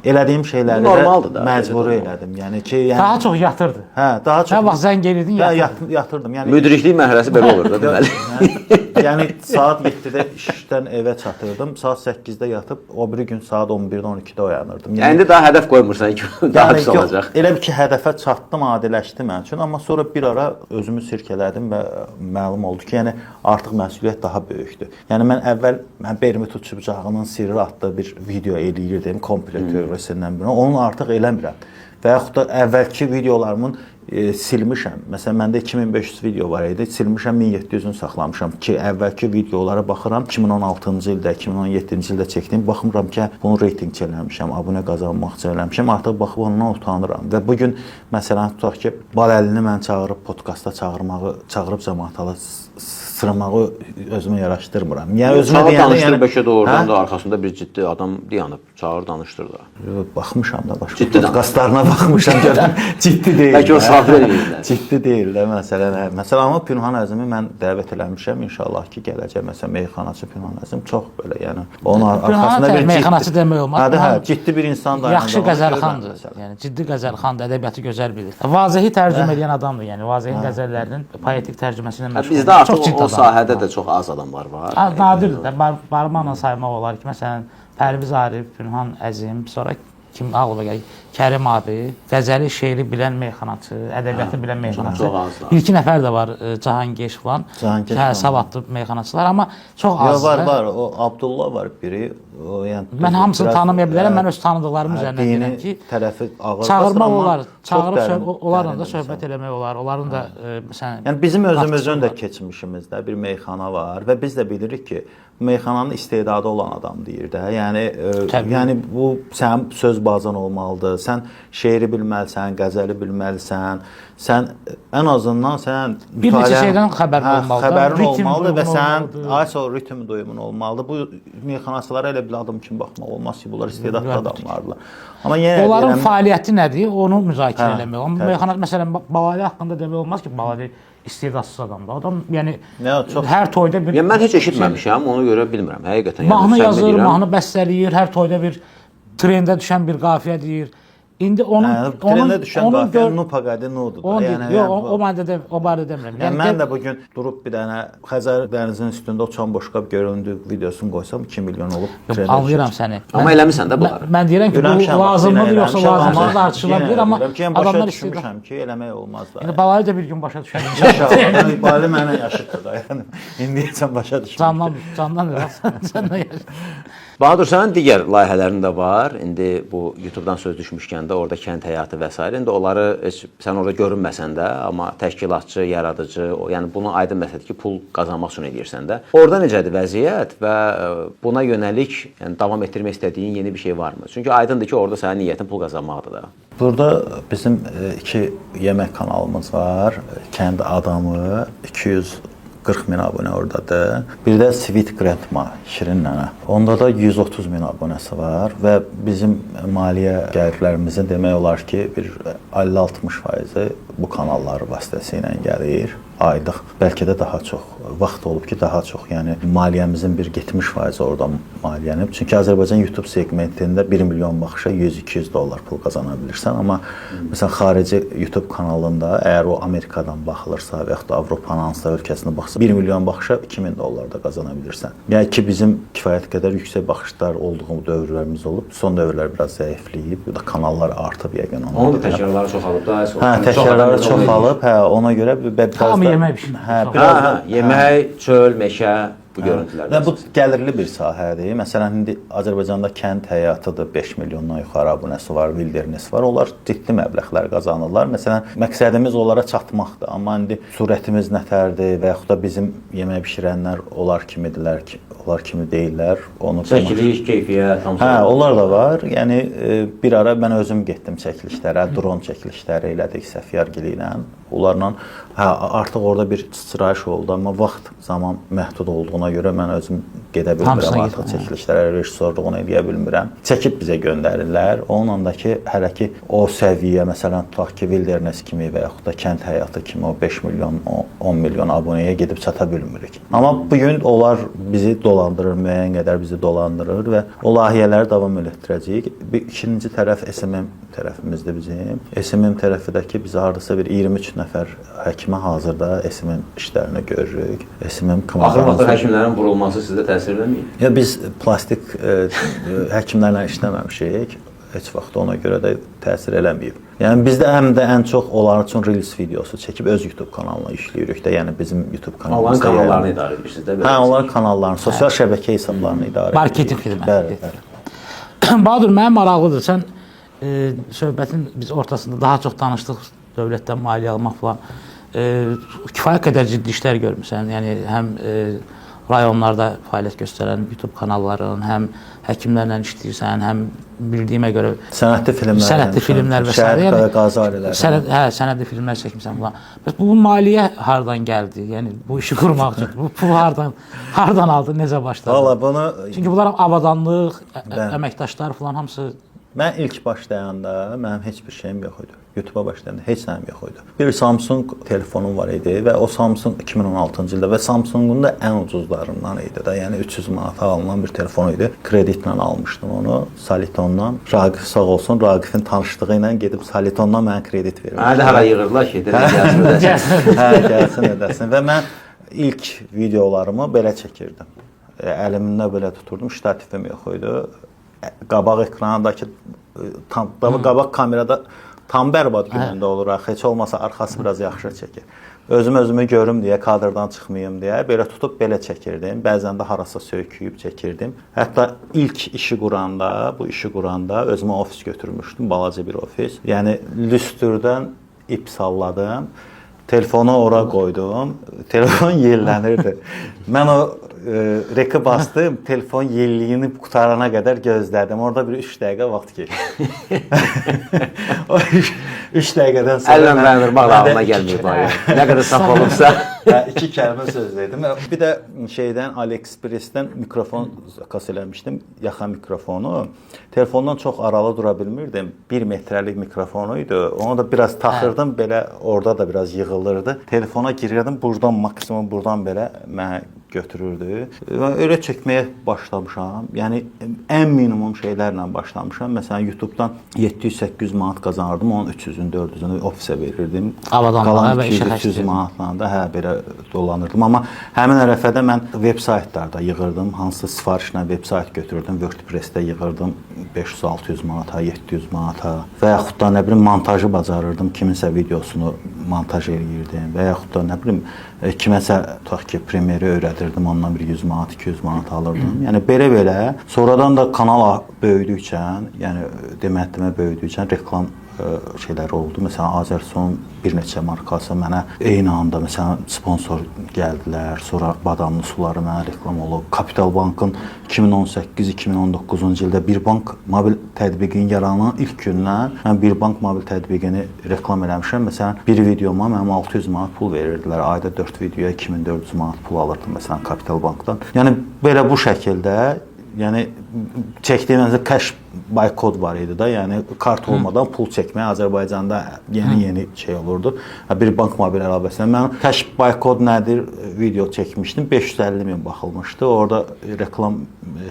Elədiyim şeyləri də məcburi elədim. Yəni ki, daha çox yatırdı. Hə, daha çox. Nə vaxt zəng edirdin, yatırdım. Yəni Müdriklik mərhələsi belə olur da deməli. Yəni saat 7-də işdən evə çatırdım. Saat 8-də yatıb o biri gün saat 11-də 12-də oyanırdım. Yəni indi daha hədəf qoymursan ki, daha pis olacaq. Elə bir ki, hədəfə çatdım, adiləşdi mənim üçün, amma sonra bir ara özümü sirkələdim və məlum oldu ki, yəni artıq məsuliyyət daha böyükdür. Yəni mən əvvəl Bermud uçucağının sirri adlı bir video eləyirdim, komplet teorisindən biri. Onu artıq eləmirəm. Və yaxud da əvvəlki videolarımın silmişəm. Məsələn, məndə 2500 video var idi. Silmişəm, 1700-ünü saxlamışam ki, əvvəlki videolara baxıram. 2016-cı ildə, 2017-ci ildə çəkdiyim, baxmıram ki, bunu reytinq eləmişəm, abunə qazanmaq üçün eləmişəm. Artıq baxıb ondan utanıram. Və bu gün məsələn tutaq ki, Baləlini mən çağırıb podkasta çağırıb cəmaata sırmağı özümə yaraşdırmıram. Yəni özümə danışdır, bəlkə də oradan da arxasında bir ciddi adam dayanıb, çağır danışdır da. Baxmışam da başqa podkastlarına baxmışam görəm. Ciddi deyil. Bəlkə o safir eləyirlər. Ciddi deyil də məsələn. Məsələn, amma Pünhan Əzimi mən dəvət eləmişəm. İnşallah ki, gələcək məsələn meyxanaçı Pünhan Əzim çox belə, yəni onun arxasında bir meyxanaçı demək olmaz. Hə, ciddi bir insan dayanır. Yaxşı qəzəlxandır. Yəni ciddi qəzəlxandır, ədəbiyyatı gözəl bilir. Vazehi tərcümə edən adamdır. Yəni Vazehin qəzəllərinin poetik tərcüməsi ilə məşğul. Bizdə artıq o sahədə də çox az adamlar var. Nadirdir də, barmaqla saymaq olar ki, məsələn, Pərviz Arif, Pünhan Əzim, sonra kim ağlıma gəlir? Kərim abi, qəzəli, şeiri bilən meyxanaçı, ədəbiyyatı bilən meyxanaçı. Bir-iki nəfər də var, Cahangeş falan. Savadlı meyxanaçılar, amma çox az. Var. O Abdullah var biri. O yəni mən hamısını tanımaya bilərəm. Mən öz tanıdıqlarım üzərindən deyirəm ki, tərəfi ağır çağırmaq olar, çağırıb onlarla da söhbət eləmək olar. Onların da məsələn, yəni bizim özümüzün də keçmişimizdə bir meyxana var və biz də bilirik ki, meyxananın istedadı olan adam deyir də. Yəni bu sənin söz bazan olmalıdır. Sən şeiri bilməlisən, qəzəli bilməlisən. Sən ən azından sən bir neçə şeydən xəbərin olmalıdır. Xəbərin olmalıdır və sən ISO ritm duyumun olmalıdır. Bu meyxanaçılara elə bir adam kimi baxmaq olmaz ki, bunlar istedadlı adamlardır. Amma yenə onların fəaliyyəti nədir? Onu müzakirə eləmək. Amma meyxana məsələn Balali haqqında demək olmaz ki, Balali istedadsız adamdır. Adam yəni hər toyda bir mən heç eşitməmişəm, ona görə bilmirəm. Həqiqətən mahnı yazır, mahnı bəstələyir, hər toyda bir trendə düşən bir qafiyə deyir. İndi onun trendə düşən qafiyə Nupaqadi Nudur. Yəni yox, o barədə demirəm. Yəni mən də bu gün durub bir dənə Xəzər dənizinin üstündə uçan boşqab göründü videosunu qoysam 2 milyon olub. Anlayıram səni. Amma eləmisən də bunları. Mən deyirəm ki, bu lazımdır yoxsa lazımsız tartışıla bilər, amma adamlar istəyirəm ki, eləmək olmaz da. Yəni Balali də bir gün başa düşər. İnşallah. Balali mənə yaşıddır da. Yəni indiyəcən başa düşmür. Candan sən də yaşa. Bahadur, sənin digər layihələrin də var. İndi bu YouTube-dan söz düşmüşkən də orada kənd həyatı və s. İndi onları sən orada görünməsən də, amma təşkilatçı, yaradıcı, yəni bunu aydın məsələdir ki, pul qazanmaq üçün edirsən də. Orada necədir vəziyyət və buna yönəlik yəni davam etdirmək istədiyin yeni bir şey varmı? Çünki aydındır ki, orada sənin niyyətin pul qazanmaqdır da. Burada bizim 2 yemək kanalımız var. Kənd adamı 240 min abunə oradadır. Bir də Sweet Grandma, Şirin nənə. Onda da 130 min abunəsi var və bizim maliyyə gəlirlərimizin demək olar ki, bir 50-60% bu kanallar vasitəsilə gəlir. Aylıq, bəlkə də daha çox vaxt olub ki, daha çox, yəni maliyyəmizin bir 70% oradan maliyyələnib. Çünki Azərbaycan YouTube segmentində 1 milyon baxışa 100-200 dollar pul qazana bilirsən, amma məsələn xarici YouTube kanalında əgər o Amerikadan baxılırsa və yaxud da Avropanın hansısa ölkəsində baxsa 1 milyon baxışa 2000 dollar da qazana bilirsən. Yəni ki, bizim kifayət qədər yüksək baxışlar olduğu dövrlərimiz olub. Son dövrlər biraz zəifləyib, ya da kanallar artıb yəqin ona. Onun da təkrarları çoxalıb da. Təkrarları çoxalıb, ona görə yemək bişirmək. Yemək, çöl, meşə bu görüntülərdə. Və bu gəlirli bir sahədir. Məsələn, indi Azərbaycanda kənd həyatıdır, 5 milyondan yuxarı abunəsi var, wilderness var. Onlar ciddi məbləğlər qazanırlar. Məsələn, məqsədimiz onlara çatmaqdır. Amma indi surətimiz nətərdir və yaxud da bizim yemək bişirənlər onlar kimidirlər ki, onlar kimi deyirlər. Onu çəkiliş, keyfiyyət, hamısı. Hə, onlar da var. Yəni bir ara mən özüm getdim çəkilişlərə, dron çəkilişləri elədik Səfiyargili ilə. Onlarla artıq orada bir sıçrayış oldu, amma vaxt zaman məhdud olduğuna görə mən özüm gedə bilmirəm artıq çəkilişlərə, rejissorluğunu eləyə bilmirəm. Çəkib bizə göndərirlər. Onunla da ki, hələ ki o səviyyə, məsələn, tutaq ki, wilderness kimi və yaxud da kənd həyatı kimi o 5 milyon, 10 milyon abunəyə gedib çata bilmirik. Amma bu gün onlar bizi dolandırır, müəyyən qədər bizi dolandırır və o layihələri davam etdirəcəyik. Bir ikinci tərəf SMM tərəfimizdir bizim. SMM tərəfidəki biz hardasa bir 23 nəfər həkimə hazırda SMM işlərini görürük. SMM axır həkimlərin vurulması sizdə təsir eləmir? Ya biz plastik həkimlərlə işləməmişik. Heç vaxt ona görə də təsir eləməyib. Yəni bizdə həm də ən çox onlar üçün Reels videosu çəkib öz YouTube kanalına işləyirik də. Yəni bizim YouTube kanalımızda. Onların kanallarını idarə edirsiniz də. Hə, onların kanallarını, sosial şəbəkə hesablarını idarə edirik. Marketinq xidməti. Bahadur, mənim maraqlıdır. Sən söhbətin biz ortasında daha çox danışdıq. dövlətdən maliyyə almaq falan kifayət qədər ciddi işlər görmüsən. Yəni həm rayonlarda fəaliyyət göstərən YouTube kanalların, həm həkimlərlə işləyirsən, həm bildiyimə görə sənədli filmlər və sair. Şəhər qaza ailələri. Sənədli filmlər çəkmisən falan. Bəs bu maliyyə hardan gəldi? Yəni bu işi qurmaq üçün bu pul hardan aldın, necə başladı? Valla bunu çünki bunlar avadanlıq, əməkdaşlar falan hamısı. Mən ilk başlayanda mənim heç bir şeyim yox idi. YouTube-a başlayanda heç nəyim yox idi. Bir Samsung telefonum var idi və o Samsung 2016-cı ildə və Samsungun da ən ucuzlarından idi də. Yəni 300 manata alınan bir telefon idi. Kreditlə almışdım onu, Solitondan. Raqif sağ olsun, Raqifin tanışlığı ilə gedib Solitondan mənə kredit vermişdi. Hə, hələ yığırlar ki, gəlsin ödəsin. Hə, gəlsin ödəsin və mən ilk videolarımı belə çəkirdim. Əlimdə belə tuturdum, ştatifim yox idi. Qabaq ekranındakı qabaq kamerada tam bərbad günündə olur. Heç olmasa arxası biraz yaxşı çəkir. Özümü görüm deyə, kadrdan çıxmayım deyə belə tutub belə çəkirdim. Bəzən də harasa söyküyüb çəkirdim. Hətta ilk işi quranda, bu işi quranda özümə ofis götürmüşdüm, balaca bir ofis. Yəni lüstrdən ip salladım. Telefonu ora qoydum. Telefon yellənirdi. Mən o reki bastım, telefon yelliyini qutarana qədər gözlədim. Orada bir 3 dəqiqə vaxt keçdi. O 3 dəqiqədən sonra əllə dayanırmaq ağlına gəlmir bari. Nə qədər saf olubsa. 2 kəlmə söz dedim. Bir də şeydən AliExpress-dən mikrofon zakas eləmişdim, yaxın mikrofonu. Telefondan çox aralı dura bilmirdim. 1 metrlik mikrofonu idi. Onu da biraz taxırdım, belə orada da biraz yığılırdı. Telefona girirdim, buradan maksimum buradan belə mənə götürürdü. Mən öyle çəkməyə başlamışam. Yəni ən minimum şeylərlə başlamışam. Məsələn YouTube-dan 700-800 manat qazanırdım. Onun 300-ünü, 400-ünü ofisə verirdim. Qalan 200-300 manatla da belə dolanırdım. Amma həmin ərəfədə mən veb-saytlarda yığırdım. Hansısa sifarişlə veb-sayt götürürdüm. WordPress-də yığırdım 500-600 manata, 700 manata və yaxud da nə bilim montajı bacarırdım. Kiminsə videosunu montaj eləyirdim və yaxud da nə bilim kiməsə tutaq ki, Premiere öyrədirdim, ondan bir 100 manat, 200 manat alırdım. Yəni belə. Sonradan da kanal böyüdükcə, yəni demə böyüdükcə reklam şeylər oldu. Məsələn, Azərson bir neçə markası mənə eyni anda məsələn sponsor gəldilər. Sonra badamlı suları mənə reklam olub. Kapital Bankın 2018-2019-cu ildə Bir Bank mobil tətbiqinin yaranan ilk gündən mən Bir Bank mobil tətbiqini reklam eləmişəm. Məsələn, bir videoma mənim 600 manat pul verirdilər. Ayda 4 videoya 2400 manat pul alırdım məsələn Kapital Bankdan. Yəni belə bu şəkildə, yəni çəkdiyimizdə cash by kod var idi da, yəni kart olmadan pul çəkmək Azərbaycanda yeni şey olurdu. Bir bank mobil əlavəsində mən cash by kod nədir video çəkmişdim. 550 min baxılmışdı. Orada reklam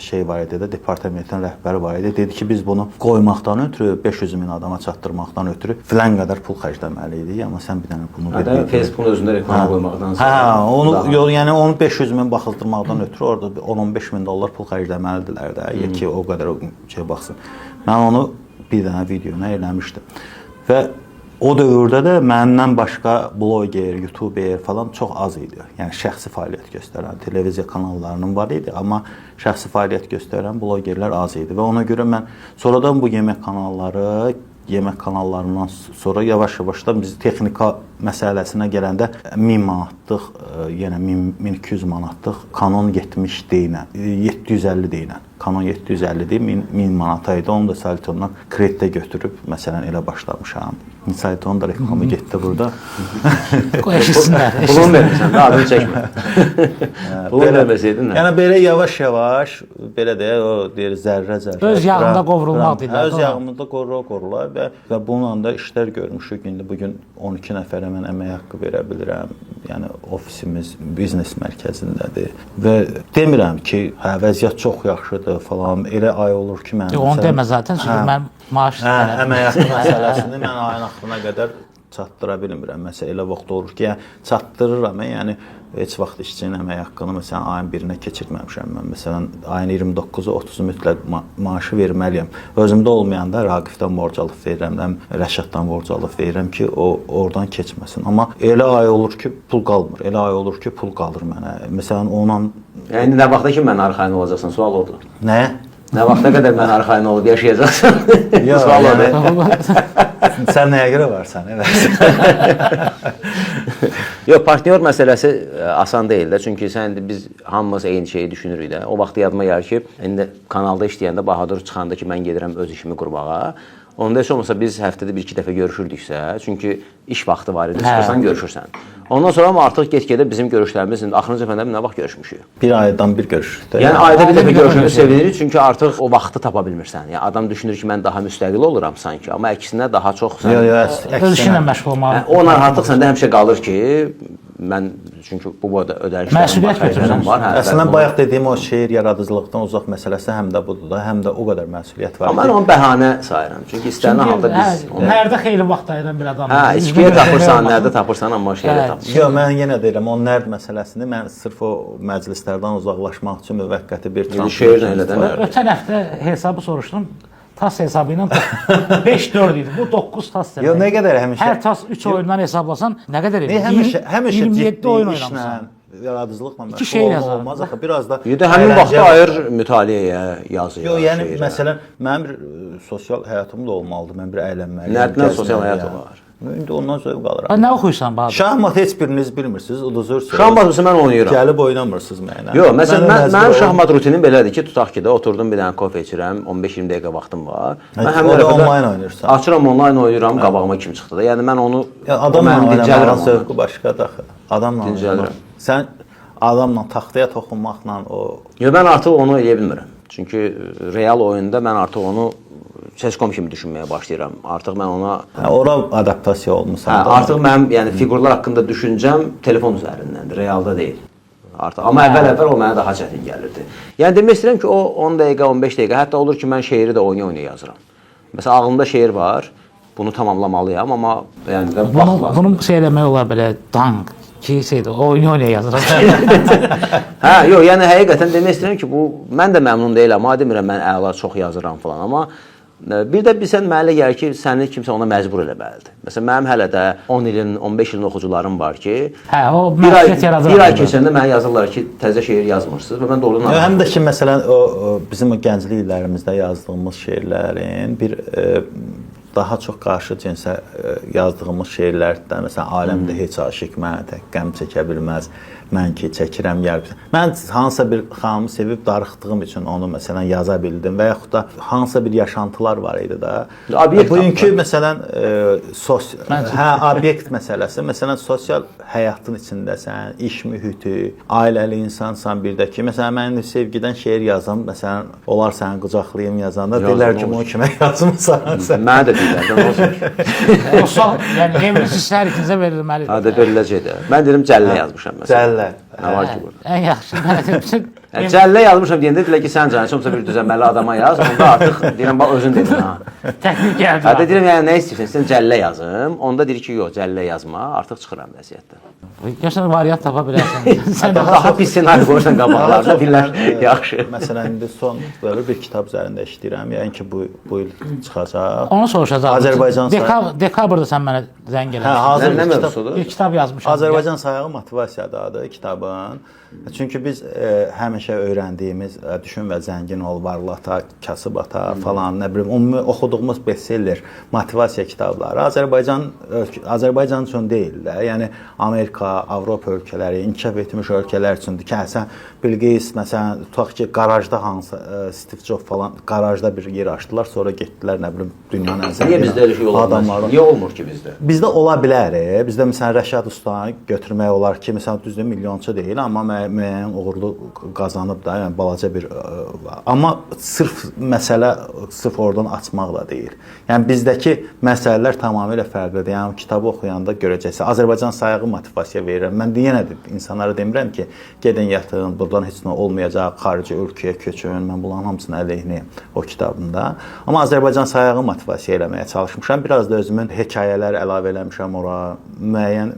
şey var idi də, departamentin rəhbəri var idi. Dedi ki, biz bunu qoymaqdan ötürü 500 min adama çatdırmaqdan ötürü filan qədər pul xərcləməliydik. Amma sən bir dənə bunu verir. Facebookun özündə reklam qoymaqdan sonra. Hə, onu yəni onu 500 min baxıldırmaqdan ötürü orada 10-15 min dollar pul xərcləməlidirlər də. Ki o qədər şey baxsın. Mən onu bir dənə videona eləmişdim. Və o dövrdə də məndən başqa bloger, youtuber falan çox az idi. Yəni şəxsi fəaliyyət göstərən televiziya kanallarının var idi, amma şəxsi fəaliyyət göstərən blogerlər az idi və ona görə mən sonradan bu yemək kanallarından sonra yavaş-yavaş da biz texnika məsələsinə gələndə 1000 manatlıq, yenə 1200 manatlıq Canon 70D ilə, 750D ilə. Canon 750D 1000 manata idi. Onu da Solitondan kreditə götürüb məsələn elə başlamışam. Soliton da reklamı getdi burada. Qoyuşsunlar. Pulun vermirsən, adını çəkmə. Pulun verməsəydin nə? Yəni belə yavaş-yavaş belə də o deyir zərrə-zərrə. Öz yağında qovrulmaq deyirlər. Öz yağında qovrula və bununla da işlər görmüşük. İndi bu gün 12 nəfərə mən əmək haqqı verə bilirəm. Yəni ofisimiz biznes mərkəzindədir və demirəm ki, hə vəziyyət çox yaxşıdır falan. Elə ay olur ki, mən onu demə zaten, çünki mən maaş əmək haqqı məsələsini mən ayın axırına qədər çatdıra bilmirəm. Məsələn, elə vaxt olur ki, çatdırıram, yəni heç vaxt işçinin əmək haqqını məsələn ayın 1-nə keçirməmişəm mən. Məsələn, ayın 29-u 30-u mütləq maaşı verməliyəm. Özümdə olmayanda Raqifdən borc alıb verirəm, Rəşaddan borc alıb verirəm ki, o oradan keçməsin. Amma elə ay olur ki, pul qalmır. Elə ay olur ki, pul qalır mənə. Məsələn, onunla Yəni nə vaxtda ki, mən arxayın olacaqsan, sual odur. Nəyə? Nə vaxta qədər mən arxayın olub yaşayacaqsan? Yox, Sual yəni- odur. Sən nəyə görə varsan? Yox, partnyor məsələsi asan deyil də. Çünki sən biz hamımız eyni şeyi düşünürük də. O vaxt yadıma gəlir ki, indi kanalda işləyəndə Bahadur çıxanda ki, mən gedirəm öz işimi qurmağa. Onda heç olmasa biz həftədə 1-2 dəfə görüşürdüksə, çünki iş vaxtı var idi, çıxırsan görüşürsən. Ondan sonra amma artıq get-gedə bizim görüşlərimiz axırıncı dəfə nə vaxt görüşmüşük? Bir aydan bir görüşdük də. Yəni ayda bir dəfə görüşünü sevinirik çünki artıq o vaxtı tapa bilmirsən. Yəni adam düşünür ki, mən daha müstəqil oluram sanki, amma əksinə daha çox sən Öz işinlə məşğul olmalı. o narahatlıq səndə həmişə qalır ki, mən çünki bu boyda ödənişlərim var, xərclərim var. Əslən bayaq dediyim o şeir yaradıcılıqdan uzaq məsələsi həm də budur da, həm də o qədər məsuliyyət var. Amma mən onu bəhanə sayıram. Çünki istənilən halda biz Hərdə xeyli vaxt ayıran bir adam. hə, içkiyə tapırsan, nədə tapırsan, amma şeirə tapırsan. Yox, mən yenə deyirəm, o nərd məsələsini mən sırf o məclislərdən uzaqlaşmaq üçün müvəqqəti bir Şeirlə elə də nərd. Ötən həftə hesabı soruşdum. Tas hesabı ilə 5-4 idi. Bu 9 tas demək. Yox, nə qədər həmişə Hər tas 3 oyundan hesablasan nə qədər edir? həmişə 27 oyun işlə, oynamışsan. yaradıcılıqla İki şeir yazarım. olmaz axı. Biraz da Bir də həmin vaxtı ayır mütaliəyə, yazıya. Yox, yəni şeirə. məsələn, mənim bir sosial həyatım da olmalıdır. Mən bir əylənməliyəm. Nədən sosial həyat var? İndi ondan zövq alıram. Nə oxuyursan Bahadır? Şahmat heç biriniz bilmirsiniz, uduzursunuz. Şahmat mən oynayıram. Gəlib oynamırsınız mənə. Yox, məsələn mənim şahmat rutinim belədir ki, tutaq ki də oturdum bir dənə kofe içirəm, 15-20 dəqiqə vaxtım var. Mən həmin orada ərəfədə onlayn oynayırsan. Açıram onlayn oynayıram, qabağıma kim çıxdı da. Yəni mən onu Adamla mən dincəlirəm. oynamağın zövqü başqadır axı. Adamla Dincəlirəm. oynamaq. Sən adamla taxtaya toxunmaqla o Yox, mən artıq onu eləyə bilmirəm. Çünki real oyunda mən artıq onu Sescom kimi düşünməyə başlayıram. Artıq mən ona ora adaptasiya olmusan. artıq mənim yəni fiqurlar haqqında düşüncəm telefon üzərindəndir, realda deyil. Artıq amma əvvəl o mənə daha çətin gəlirdi. Yəni demək istəyirəm ki, o 10 dəqiqə, 15 dəqiqə, hətta olur ki, mən şeiri də oynaya yazıram. Məsələn, ağlımda şeir var, bunu tamamlamalıyam, amma yəni də vaxt lazım. Bunu şey eləmək olar belə dank ki şeydir, oyun yazıram. Hə, yox, yəni həqiqətən demək istəyirəm ki, bu mən də məmnun deyiləm. Amma demirəm mən əla çox yazıram falan, amma bir də bilsən mənə elə gəlir ki, səni kimsə ona məcbur eləməlidir. Məsələn, mənim hələ də 10 ilin, 15 ilin oxucularım var ki, Hə, o məsuliyyət yaradır. Bir ay keçəndə mənə yazırlar ki, təzə şeir yazmırsınız və mən doğrudan Həm də ki, məsələn, o bizim o gənclik illərimizdə yazdığımız şeirlərin bir daha çox qarşı cinsə yazdığımız şeirlərdə, məsələn, aləmdə heç aşiq mənə tək qəm çəkə bilməz, mən ki çəkirəm gəlib. Mən hansısa bir xanımı sevib darıxdığım üçün onu məsələn yaza bildim və yaxud da hansısa bir yaşantılar var idi da. Bugünkü məsələn obyekt məsələsi, məsələn, sosial həyatın içindəsən, iş mühiti, ailəli insansan bir də ki, məsələn, mən sevgidən şeir yazım, məsələn, onlar səni qucaqlayım yazanda deyirlər ki, bunu kimə yazmısan sən? Mənə də deyirlər, nə olsun? O son, yəni evlisiz hər ikinizə verilməli. Hə, də veriləcəkdir. Mən dedim cəllə yazmışam məsələn. Cəllə. Nə var ki burada? Ən yaxşı mən dedim. Cəllə yazmışam deyəndə dedilər ki, sən canı çoxsa bir düzənməli adama yaz. Onda artıq deyirəm bax özün dedin ha. Təknik gəldi. Hə də deyirəm yəni nə istəyirsən? Sən cəllə yazım. Onda deyir ki, yox, cəllə yazma. Artıq çıxıram vəziyyətdən. Görsən variant tapa bilərsən. Sən Daha pis ssenari qoyursan qabaqlarda deyirlər yaxşı. Məsələn, indi son böyle bir kitab üzərində işləyirəm. Yəni ki, bu il çıxacaq. onu soruşacağam. Azərbaycan Dekabrda sən mənə zəng Hə, eləmişdin. hazır Nə bir kitab. mövzusudur? Bir kitab yazmışam. Azərbaycan sayağı motivasiyadır adı kitabın. Çünki biz həmişə öyrəndiyimiz düşün və zəngin ol, varlı ata, kasıb ata falan, nə bilim, ümumi oxuduğumuz bestseller motivasiya kitabları Azərbaycan üçün deyil də. Yəni Amerika, Avropa ölkələri, inkişaf etmiş ölkələr üçündür ki, sən Bill Gates məsələn tutaq ki, qarajda hansı Steve Jobs falan qarajda bir yer açdılar, sonra getdilər nə bilim dünyanın ən zəngin Niyə bizdə elə şey olmur? Niyə olmur ki bizdə? Bizdə ola bilər. Bizdə məsələn Rəşad Ustanı götürmək olar ki, məsələn düzdür milyonçu deyil, amma müəyyən uğurlu qazanıb da, yəni balaca bir amma sırf oradan açmaq da deyil. Yəni bizdəki məsələlər tamamilə fərqlidir. Yəni kitabı oxuyanda görəcəksiniz. Azərbaycan sayağı motivasiya verirəm. Mən yenə də insanlara demirəm ki, gedin yatın, burdan heç nə olmayacaq, xarici ölkəyə köçün. Mən bunların hamısının əleyhinəyəm o kitabında. Amma Azərbaycan sayağı motivasiya eləməyə çalışmışam. Biraz da özümün hekayələr əlavə eləmişəm ora. Müəyyən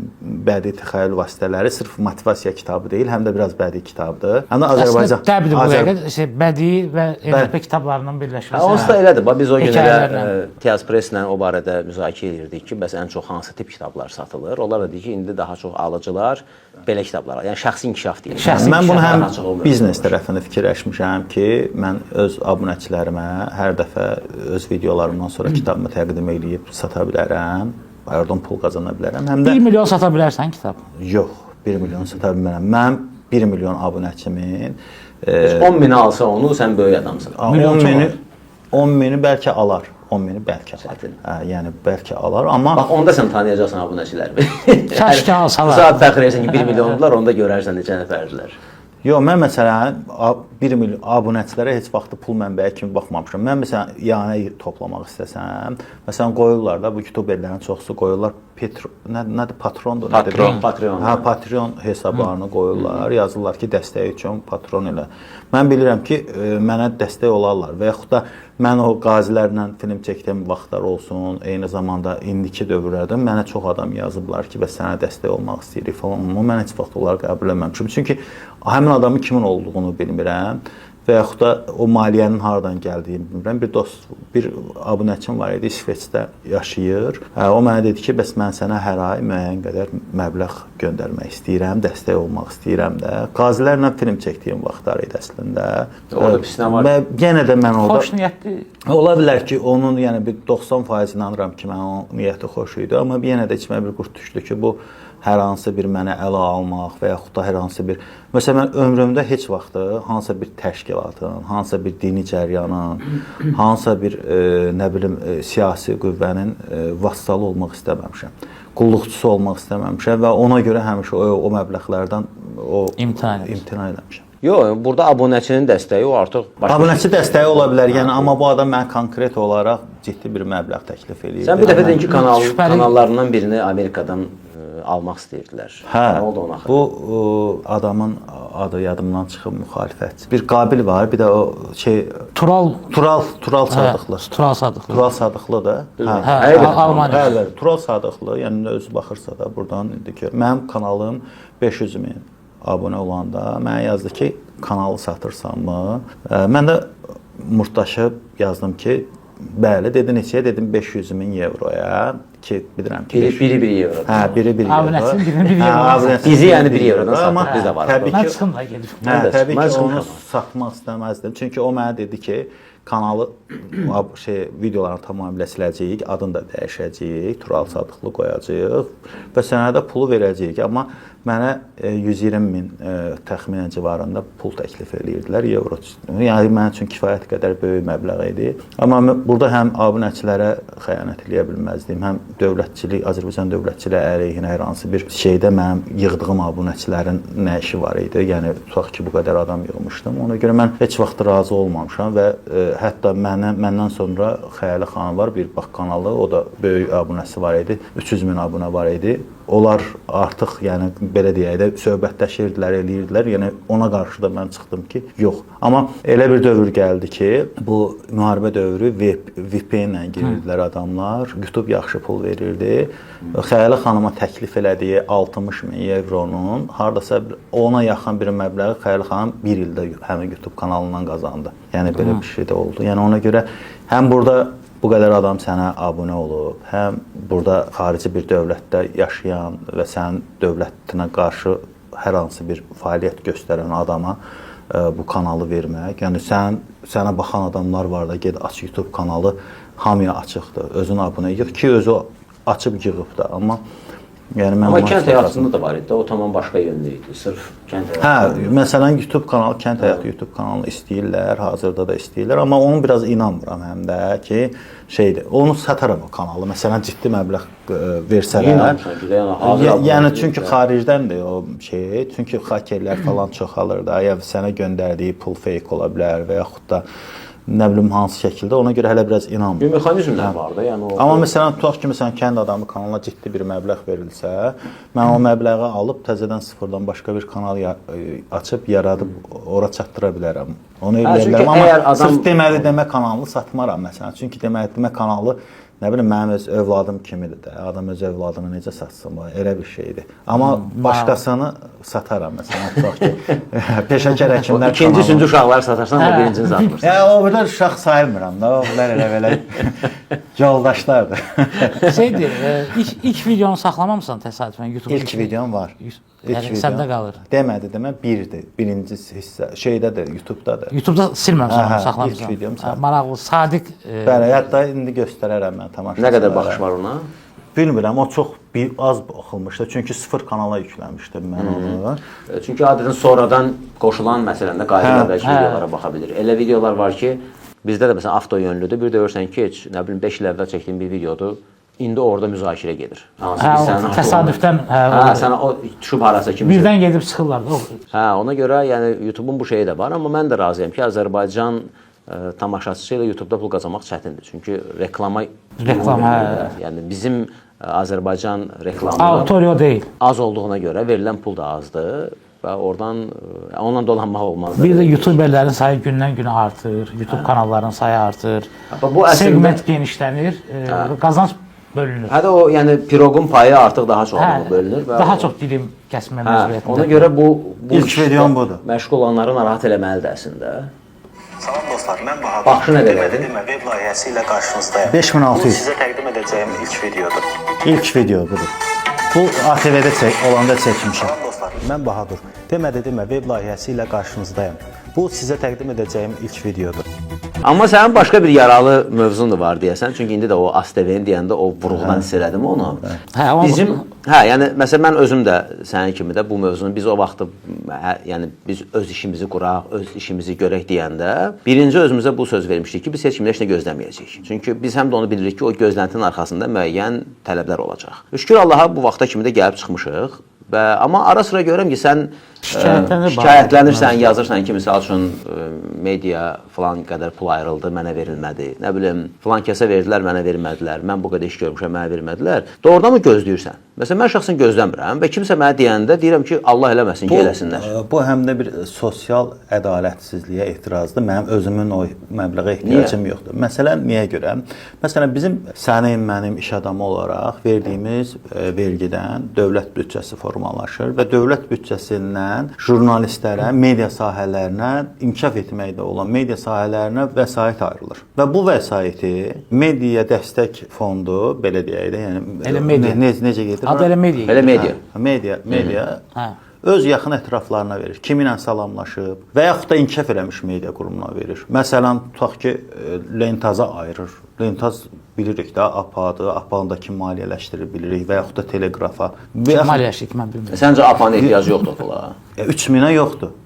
bədii təxəyyül vasitələri sırf motivasiya kitabı deyil, həm də biraz bədii kitabdır. Yəni Azərbaycan. Təbii bu dəqiqə bədii və RDP kitablarının birləşməsi. Onsuz da elədir. Biz o gün Hekayələrlə. Tiyaz Presslə o barədə müzakirə edirdik ki, bəs ən çox hansı tip kitablar satılır? Onlar da deyir ki, indi daha çox alıcılar belə kitablar, yəni şəxsi inkişaf deyir. Mən bunu həm biznes tərəfini fikirləşmişəm ki, mən öz abunəçilərimə hər dəfə öz videolarımdan sonra kitabımı təqdim edib sata bilərəm. Oradan pul qazana bilərəm. Həm də 1 milyon sata bilərsən kitab. yox, 1 milyon sata bilmərəm. Mən 1 milyon abunəçimin 10 min alsa onu, sən böyük adamsan. 10 mini bəlkə alar. 10 mini bəlkə alar. Hə, yəni bəlkə alar, amma Bax, onda sən tanıyacaqsan abunəçilərimi. Kəşkə alsalar. Bu saat fəxr edirsən ki, 1 milyondular, onda görərsən neçə nəfərdirlər. yox, mən məsələn 1 milyon abunəçilərə heç vaxt pul mənbəyi kimi baxmamışam. Mən məsələn ianə toplamaq istəsəm, məsələn qoyurlar da bu youtuberlərin çoxusu qoyurlar nədir patrondur, Patreon. Hə, Patreon hesablarını qoyurlar, yazırlar ki, dəstək üçün patron elə. Mən bilirəm ki, mənə dəstək olarlar və yaxud da mən o qazilərlə film çəkdiyim vaxtlar olsun, eyni zamanda indiki dövrlərdə mənə çox adam yazıblar ki, bəs sənə dəstək olmaq istəyirik falan. Amma mən heç vaxt onları qəbul etməmişəm. Çünki həmin adamın kimin olduğunu bilmirəm və yaxud da o maliyyənin haradan gəldiyini bilmirəm. Bir abunəçim var idi, İsveçdə yaşayır. O mənə dedi ki, bəs mən sənə hər ay müəyyən qədər məbləğ göndərmək istəyirəm, dəstək olmaq istəyirəm də. Qazilərlə film çəkdiyim vaxtlar idi əslində. Orada pis nə var? Və yenə də mən orada Xoş niyyətli. ola bilər ki, onun yəni bir 90% inanıram ki, mən o niyyəti xoş idi, amma yenə də içmə bir qurd düşdü ki, bu hər hansı bir mənə ələ almaq və yaxud da hər hansı bir məsələn mən ömrümdə heç vaxt hansısa bir təşkilatın, hansısa bir dini cəryanın, hansısa bir nə bilim siyasi qüvvənin vassalı olmaq istəməmişəm. Qulluqçusu olmaq istəməmişəm və ona görə həmişə o məbləğlərdən İmtina etmişəm. Yox, burada abunəçinin dəstəyi o artıq Abunəçi dəstəyi ola bilər. Yəni amma bu adam mənə konkret olaraq ciddi bir məbləğ təklif eləyir. Sən bir dəfə dedin ki, kanallarından birini Amerikadan almaq istəyirdilər. Hə, nə oldu ona? bu adamın adı yadımdan çıxıb müxalifətçi. Bir qabil var, bir də o Tural Sadıqlı. Tural Sadıqlı. Tural Sadıqlıdır. Almaniya. Bəli, Tural Sadıqlı, yəni özü baxırsa da buradan indi ki, mənim kanalım 500 min abunə olanda mənə yazdı ki, kanalı satırsanmı? Mən də murtdaşıb yazdım ki, bəli, dedi neçəyə? Dedim 500 min euroya ki, bilirəm ki, Biri 1 evro. hə, biri 1 evro. Abunəçinin birini 1 evro. Bizi yəni 1 evrodan satır, biz də var. Mən çıxım da gedir. Təbii mən ki, çıxmışam. onu satmaq istəməzdim. Çünki o mənə dedi ki, kanalı videolarını tamamilə siləcəyik, adını da dəyişəcəyik, Tural Sadıqlı qoyacağıq və sənə də pulu verəcəyik. Amma mənə 120 min təxminən civarında pul təklif edirdilər euro. Yəni mənim üçün kifayət qədər böyük məbləğ idi. Amma burada həm abunəçilərə xəyanət eləyə bilməzdim, həm dövlətçilik, Azərbaycan dövlətçiliyi əleyhinə hər hansı bir şeydə mənim yığdığım abunəçilərin nə işi var idi. Yəni tutaq ki, bu qədər adam yığmışdım. Ona görə mən heç vaxt razı olmamışam və hətta məndən sonra Xəyali xanım var, bir bax kanalı, o da böyük abunəsi var idi. 300 min abunə var idi. Onlar artıq, yəni belə deyək də söhbətləşirdilər, eləyirdilər. Yəni ona qarşı da mən çıxdım ki, yox. Amma elə bir dövr gəldi ki, bu müharibə dövrü VPN ilə girirdilər adamlar. YouTube yaxşı pul verirdi. Xəyali xanıma təklif elədiyi 60 min evronun hardasa ona yaxın bir məbləği Xəyali xanım bir ildə həmin YouTube kanalından qazandı. Yəni belə bir şey də oldu. Yəni ona görə həm burada bu qədər adam sənə abunə olub, həm burada xarici bir dövlətdə yaşayan və sənin dövlətinə qarşı hər hansı bir fəaliyyət göstərən adama bu kanalı vermək. Yəni sənə baxan adamlar var da, ged aç YouTube kanalı, hamıya açıqdır. Özün abunə yığ ki, özü açıb yığıb da. Amma yəni mən kənd həyatında da var idi. O tamam başqa yönlü idi. Sırf kənd həyatı. Hə, məsələn YouTube kanalı, kənd həyatı YouTube kanalını istəyirlər, hazırda da istəyirlər, amma onu biraz inanmıram həm də ki, şeydir. Onu sataram o kanalı. Məsələn ciddi məbləğ versələr. Yəni çünki xaricdəndir o şey. Çünki hakerlər falan çoxalır da. Ya sənə göndərdiyi pul fake ola bilər və yaxud da nə bilim hansı şəkildə, ona görə hələ biraz inanmıram. Bir mexanizmlər var da, yəni o. Amma məsələn tutaq ki, kənd adamı kanalına ciddi bir məbləğ verilsə, mən o məbləği alıb təzədən sıfırdan başqa bir kanal açıb yaradıb ora çatdıra bilərəm. Onu eləyə bilərəm, amma sırf deməli demə kanalını satmaram məsələn. Çünki deməli demə kanalı nə bilim mənim öz övladım kimidir də. Adam öz övladını necə satsın, elə bir şeydir. Amma başqasını sataram məsələn, tutaq ki, peşəkar həkimlər İkinci, üçüncü uşaqları satarsan, amma birincini satmırsan. o burada uşaq sayılmıram da, o bunlar elə yoldaşlardır. Şeydir, ilk videonu saxlamamısan təsadüfən YouTube? İlk videom var. Yəni səndə qalır. Demə, birdir. Birinci hissə şeydədir, YouTube-dadır. YouTube-da silməmsən, Hə, saxlamısan. ilk videom saxlamışam. Maraqlı, sadiq. Bəli, hətta indi göstərərəm mən tamaşaçılara. Nə qədər baxış var ona? Bilmirəm, o çox az baxılmışdı. Çünki 0 kanala yükləmişdim mən onu. Çünki adətən sonradan qoşulan məsələndə qayıdırlar və videolara baxa bilir. Elə videolar var ki, bizdə də məsələn avto yönlüdür. Bir də görürsən ki, heç nə bilim 5 il əvvəl çəkdiyim bir videodur. İndi orada müzakirə gedir. Təsadüfdən sən o düşüb harasa kimi. birdən gedib çıxırlar. Hə, ona görə yəni YouTube-un bu şeyi də var, amma mən də razıyam ki, Azərbaycan tamaşaçısı ilə YouTube-da pul qazanmaq çətindir. Çünki reklama yəni bizim Azərbaycan reklamı Autoryo deyil. az olduğuna görə verilən pul da azdır və oradan onunla dolanmaq olmaz. Bir də YouTuberlərin sayı gündən-günə artır, YouTube kanallarının sayı artır. Bu əslində Segment genişlənir, qazanc bölünür. Hə də o yəni piroqun payı artıq daha çox bölünür və daha çox dilim kəsmə məcburiyyətində. Ona görə bu İlk videom budur. Məşğul olanları narahat eləməlidir əslində. Salam dostlar, mən Bahadır. Baxışı nə deməkdir? Web layihəsi ilə qarşınızdayım. 5600. Bu sizə təqdim edəcəyim ilk videodur. İlk video budur. Bu ATV-də olanda çəkmişəm. Salam dostlar. Mən Bahadur. Demə web layihəsi ilə qarşınızdayım. Bu sizə təqdim edəcəyim ilk videodur. Amma sənin başqa bir yaralı mövzun da var deyəsən. Çünki indi də o ASTV-ni deyəndə o vurğudan hiss elədim onu. Bizim yəni məsələn mən özüm də sənin kimi də bu mövzunu biz o vaxtı yəni biz öz işimizi quraq, öz işimizi görək deyəndə birinci özümüzə bu söz vermişdik ki, biz heç kimdən heç nə gözləməyəcəyik. Çünki biz həm də onu bilirik ki, o gözləntinin arxasında müəyyən tələblər olacaq. Şükür Allaha bu vaxta kimi də gəlib çıxmışıq. Amma ara sıra görürəm ki, sən şikayətlənirsən, yazırsan ki, misal üçün media falan qədər pul ayrıldı, mənə verilmədi. Nə bilim, falan kəsə verdilər, mənə vermədilər. Mən bu qədər iş görmüşəm, mənə vermədilər. Doğrudan mı gözləyirsən? Məsələn, mən şəxsən gözləmirəm və kimsə mənə deyəndə deyirəm ki, Allah eləməsin ki, eləsinlər. Bu həm də bir sosial ədalətsizliyə etirazdır. Mənim özümün o məbləğə ehtiyacım yoxdur. Məsələn, niyə görə? Məsələn, bizim sənin, mənim iş adamı olaraq verdiyimiz vergidən dövlət büdcəsi formalaşır və dövlət büdcəsindən jurnalistlərə, media sahələrinə inkişaf etməkdə olan media sahələrinə vəsait ayrılır. Və bu vəsaiti media dəstək fondu, belə deyək də, yəni necə gedir? Adı elə media. Elə media. Media öz yaxın ətraflarına verir. Kiminlə salamlaşıb və yaxud da inkişaf eləmiş media qurumuna verir. Məsələn, tutaq ki, Lentaza ayırır. Lentaz bilirik də, APA-dır, APA-ndakı maliyyələşdirir bilirik və yaxud da Teleqrafa. Maliyyələşdik, mən bilmirəm. Səncə APA-nın ehtiyacı yoxdur pula? 3000-ə yoxdur.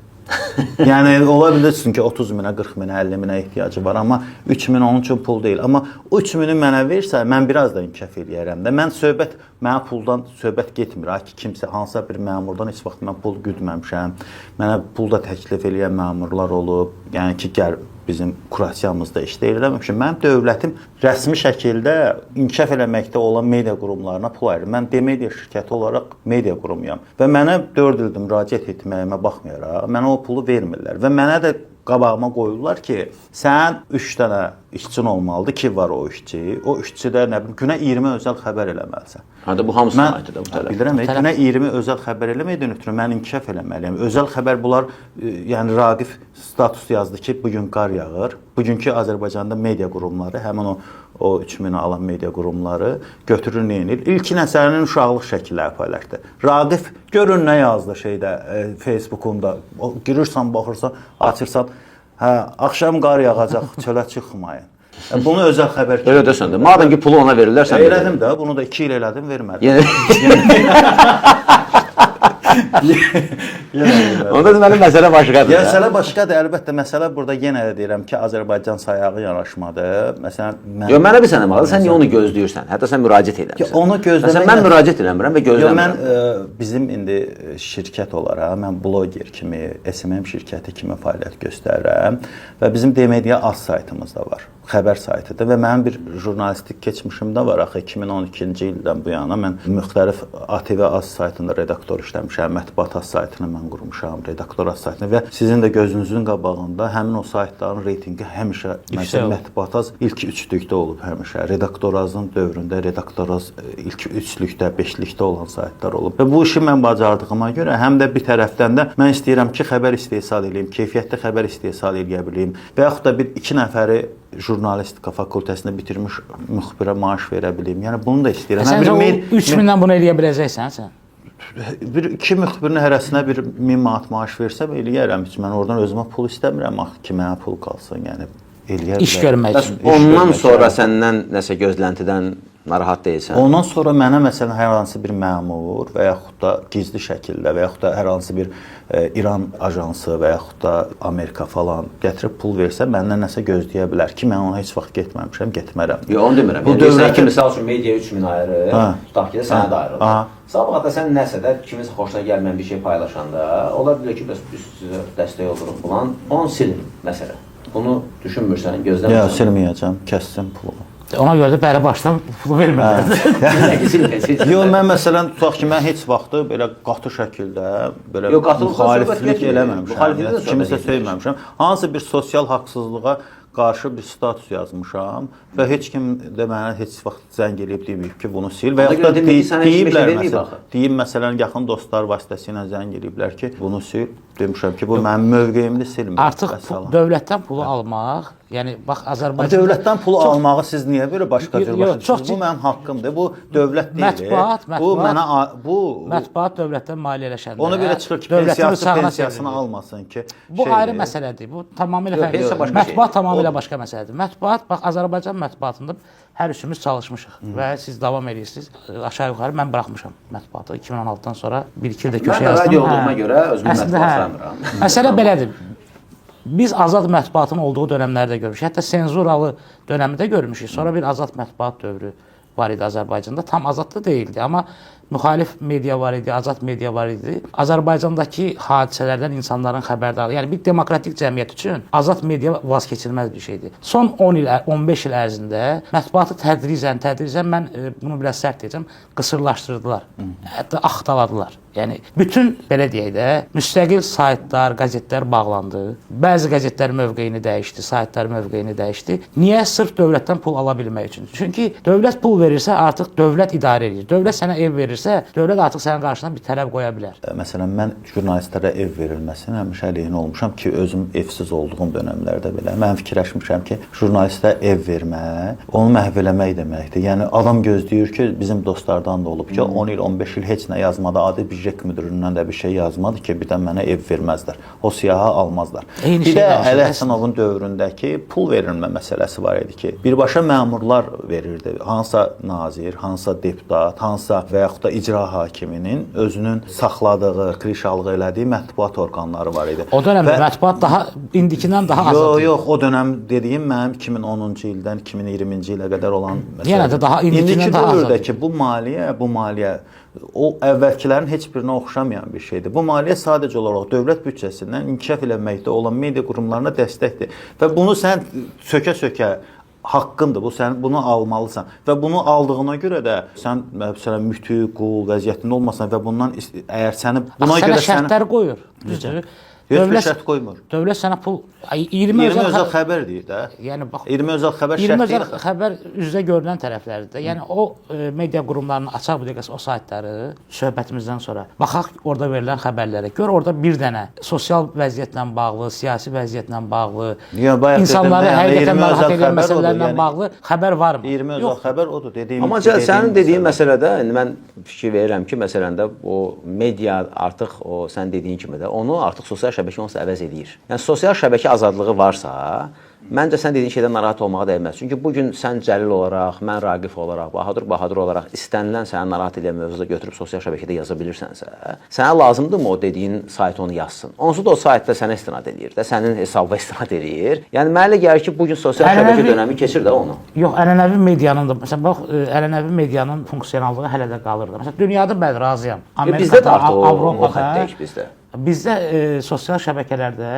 Yəni ola bilirsin ki 30 minə, 40 minə, 50 minə ehtiyacı var, amma 3000 onun üçün pul deyil. Amma o 3000-i mənə versə, mən biraz da inkişaf eləyərəm də. Mən mənə puldan söhbət getmir. Ki kimsə hansısa bir məmurdan heç vaxt mən pul güdməmişəm. Mənə pul da təklif eləyən məmurlar olub. Yəni ki, gəl bizim kurasiyamızda işləyir eləməmişəm. Mənim dövlətim rəsmi şəkildə inkişaf eləməkdə olan media qurumlarına pul ayırır. Mən D-media şirkəti olaraq media qurumuyam və mənə 4 ildir müraciət etməyimə baxmayaraq mənə o pulu vermirlər və mənə də qabağıma qoyurlar ki, sən 3 dənə işçin olmalıdır ki, var o işçi. O işçi də nə bilim günə 20 özəl xəbər eləməlisən. Hə də bu hamısına aiddir bu tələb. Bilirəm, günə 20 özəl xəbər eləməkdən ötürü mən inkişaf eləməliyəm. Özəl xəbər bunlar yəni Raqif status yazdı ki, bu gün qar yağır. Bugünkü Azərbaycanda media qurumları, həmin o 3000-i alan media qurumları götürür nə edir? İlk nəsərinin uşaqlıq şəkilləri paylaşdı. Raqif görün nə yazdı şeydə Facebookunda. Girirsən, baxırsan, açırsan, hə, axşam qar yağacaq, çölə çıxmayın. Bunu özəl xəbər kimi. Elə desən də. Madam ki pulu ona verirlər, sən elədim də, bunu da 2 il elədim, vermədim. Onda deməli məsələ başqadır. Məsələ başqadır, əlbəttə. Məsələ burada yenə də deyirəm ki, Azərbaycan sayağı yanaşmadır. Məsələn, yox, mənə bir sənə maraqlı, sən niyə onu gözləyirsən? Hətta sən müraciət eləmirsən. Onu gözləmək. Məsələn, mən müraciət eləmirəm və gözləmirəm. Mən bizim indi şirkət olaraq, mən bloger kimi, SMM şirkəti kimi fəaliyyət göstərirəm və bizim D-media az saytımız da var. xəbər saytıdır və mənim bir jurnalistik keçmişimdə var axı 2012-ci ildən bu yana mən müxtəlif ATV Az saytında redaktor işləmişəm, Mətbuat Az saytını mən qurmuşam, redaktor Az saytını və sizin də gözünüzün qabağında həmin o saytların reytinqi həmişə məsələn Mətbuat Az ilk 3-lükdə olub həmişə. Redaktor Azın dövründə redaktor Az ilk 3-lükdə, 5-likdə olan saytlar olub. Və bu işi mən bacardığıma görə həm də bir tərəfdən də mən istəyirəm ki, xəbər istehsal edeyim, keyfiyyətli xəbər istehsal edə bilim və yaxud da bir 2 nəfəri jurnalistika fakültəsində bitirmiş müxbirə maaş verə bilim. Yəni bunu da istəyirəm. Sən o 3000-dən bunu eləyə biləcəksən sən? Bir iki müxbirin hərəsinə bir 1000 manat maaş versəm eləyərəm. Heç mən oradan özümə pul istəmirəm axı ki, mənə pul qalsın. Yəni eləyərəm. İş görmək üçün. Ondan sonra səndən nəsə gözləntidən narahat deyilsən. Ondan sonra mənə məsələn hər hansı bir məmur və yaxud da gizli şəkildə və yaxud da hər hansı bir İran ajansı və yaxud da Amerika falan gətirib pul versə məndən nəsə gözləyə bilər ki, mən ona heç vaxt getməmişəm, getmərəm. Yox, onu demirəm. Bu Yəni dövlətin ki, məsəl üçün media 3000 ayrı, tutaq ki, sənə də ayrılır. Sabah da sən nəsə də kiminsə xoşuna gəlməyən bir şey paylaşanda, ola bilər ki, bəs biz sizə dəstək oluruq bulan, onu silin məsələn. Bunu düşünmürsən, gözləmirsən. Yox, silməyəcəm, kəssin pulumu. Ona görə də bəri başdan pulu vermirlər. Yox, mən məsələn tutaq ki, mən heç vaxtı belə qatı şəkildə belə müxaliflik eləməmişəm. Kimisə söyməmişəm. Hansı bir sosial haqsızlığa qarşı bir status yazmışam və heç kim də mənə heç vaxt zəng eləyib deməyib ki, bunu sil və yaxud da deyiblər məsələn. Deyim məsələn yaxın dostlar vasitəsilə zəng eləyiblər ki, bunu sil. Demişəm ki, bu mənim mövqeyimdir, silmə. Artıq dövlətdən pulu almaq, yəni bax Azərbaycanda dövlətdən pulu almağı siz niyə belə başqa cür başlayırsınız? Bu mənim haqqımdır. Bu dövlət deyil. Bu mənə mətbuat dövlətdən maliyyələşəndə. Ona görə çıxır ki, pensiyasını almasın ki. Bu ayrı məsələdir. Bu tamamilə fərqli. Mətbuat tamamilə başqa məsələdir. Mətbuat bax Azərbaycan mətbuatında hər üçümüz çalışmışıq və siz davam edirsiniz. Aşağı yuxarı mən buraxmışam mətbuatı 2016-dan sonra 1-2 ildə köşə yazdım. Mən radio olduğuma görə özümü mətbuat saymıram. Məsələ belədir. Biz azad mətbuatın olduğu dönəmlərdə görmüşük. Hətta senzuralı dönəmdə görmüşük. Sonra bir azad mətbuat dövrü var idi Azərbaycanda. Tam azad da deyildi, amma müxalif media var idi, azad media var idi. Azərbaycandakı hadisələrdən insanların xəbərdarlığı, yəni bir demokratik cəmiyyət üçün azad media vazkeçilməz bir şeydir. Son 10 il, 15 il ərzində mətbuatı tədricən mən bunu biraz sərt deyəcəm, qısırlaşdırdılar. Hətta axtaladılar. Yəni bütün belə deyək də müstəqil saytlar, qəzetlər bağlandı. Bəzi qəzetlər mövqeyini dəyişdi, saytlar mövqeyini dəyişdi. Niyə? Sırf dövlətdən pul ala bilmək üçün. Çünki dövlət pul verirsə, artıq dövlət idarə edir. Dövlət sənə ev verirsə, dövlət artıq sənin qarşına bir tələb qoya bilər. Məsələn, mən jurnalistlərə ev verilməsinin həmişə əleyhinə olmuşam ki, özüm evsiz olduğum dövrlərdə belə. Mən fikirləşmişəm ki, jurnalistə ev vermək, onu məhv eləmək deməkdir. Yəni adam gözləyir ki, bizim dostlardan da olub ki, 10 il, 15 il heç nə yazmadı, adi bir JEK müdüründən də bir şey yazmadı ki, bir də mənə ev verməzlər. O siyaha almazlar. Bir də Əli Həsənovun dövründəki pul verilmə məsələsi var idi ki, birbaşa məmurlar verirdi. Hansısa nazir, hansısa deputat, hansısa və yaxud da icra hakiminin özünün saxladığı, krişalıq elədiyi mətbuat orqanları var idi. O dönəmdə mətbuat daha indikindən daha azad. Yox, o dönəm dediyim mənim 2010-cu ildən 2020-ci ilə qədər olan məsələ. Yenə də daha indikindən daha azad. İndiki dövrdəki bu maliyyə o əvvəlkilərin heç birinə oxşamayan bir şeydir. Bu maliyyə sadəcə olaraq dövlət büdcəsindən inkişaf eləməkdə olan media qurumlarına dəstəkdir. Və bunu sən sökə-sökə haqqındır. Sən bunu almalısan və bunu aldığına görə də sən məsələn mütü, qul vəziyyətində olmasan və bundan əgər səni buna görə şərtlər qoyur. Düzdür? Dövlət şərt qoymur. Dövlət sənə pul 20 özəl xəbər deyir də. Yəni bax 20 özəl xəbər şərt 20 özəl xəbər üzdə görünən tərəfləridir. Yəni o media qurumlarının açaq bu dəqiqə o saytları söhbətimizdən sonra baxaq orada verilən xəbərlərə. Gör orada bir dənə sosial vəziyyətlə bağlı, siyasi vəziyyətlə bağlı, insanları həqiqətən narahat edən məsələlərlə bağlı xəbər varmı? 20 özəl xəbər odur dediyim. Amma sənin dediyin məsələdə mən fikir verirəm ki, məsələn də o media artıq o sən dediyin kimi də onu artıq sosial şəbəkə onsuz əvəz edir. Yəni sosial şəbəkə azadlığı varsa, məncə sən dediyin şeydən narahat olmağa dəyməz. Çünki bu gün sən Cəlil olaraq, mən Raqif olaraq, Bahadur olaraq istənilən səni narahat edən mövzuda götürüb sosial şəbəkədə yaza bilirsənsə, sənə lazımdırmı o dediyin sayt onu yazsın? Onsuz da o saytda sənə istinad edir də, sənin hesabına istinad edir. Yəni mənə elə gəlir ki, bu gün sosial şəbəkə dönəmi keçir də onu. Yox, ənənəvi medianın da, məsələn bax, ənənəvi medianın funksionallığı hələ də qalır da. Məsələn, dünyada mən razıyam. Bizdə də artıq o xəttəyik bizdə. Bizdə sosial şəbəkələrdə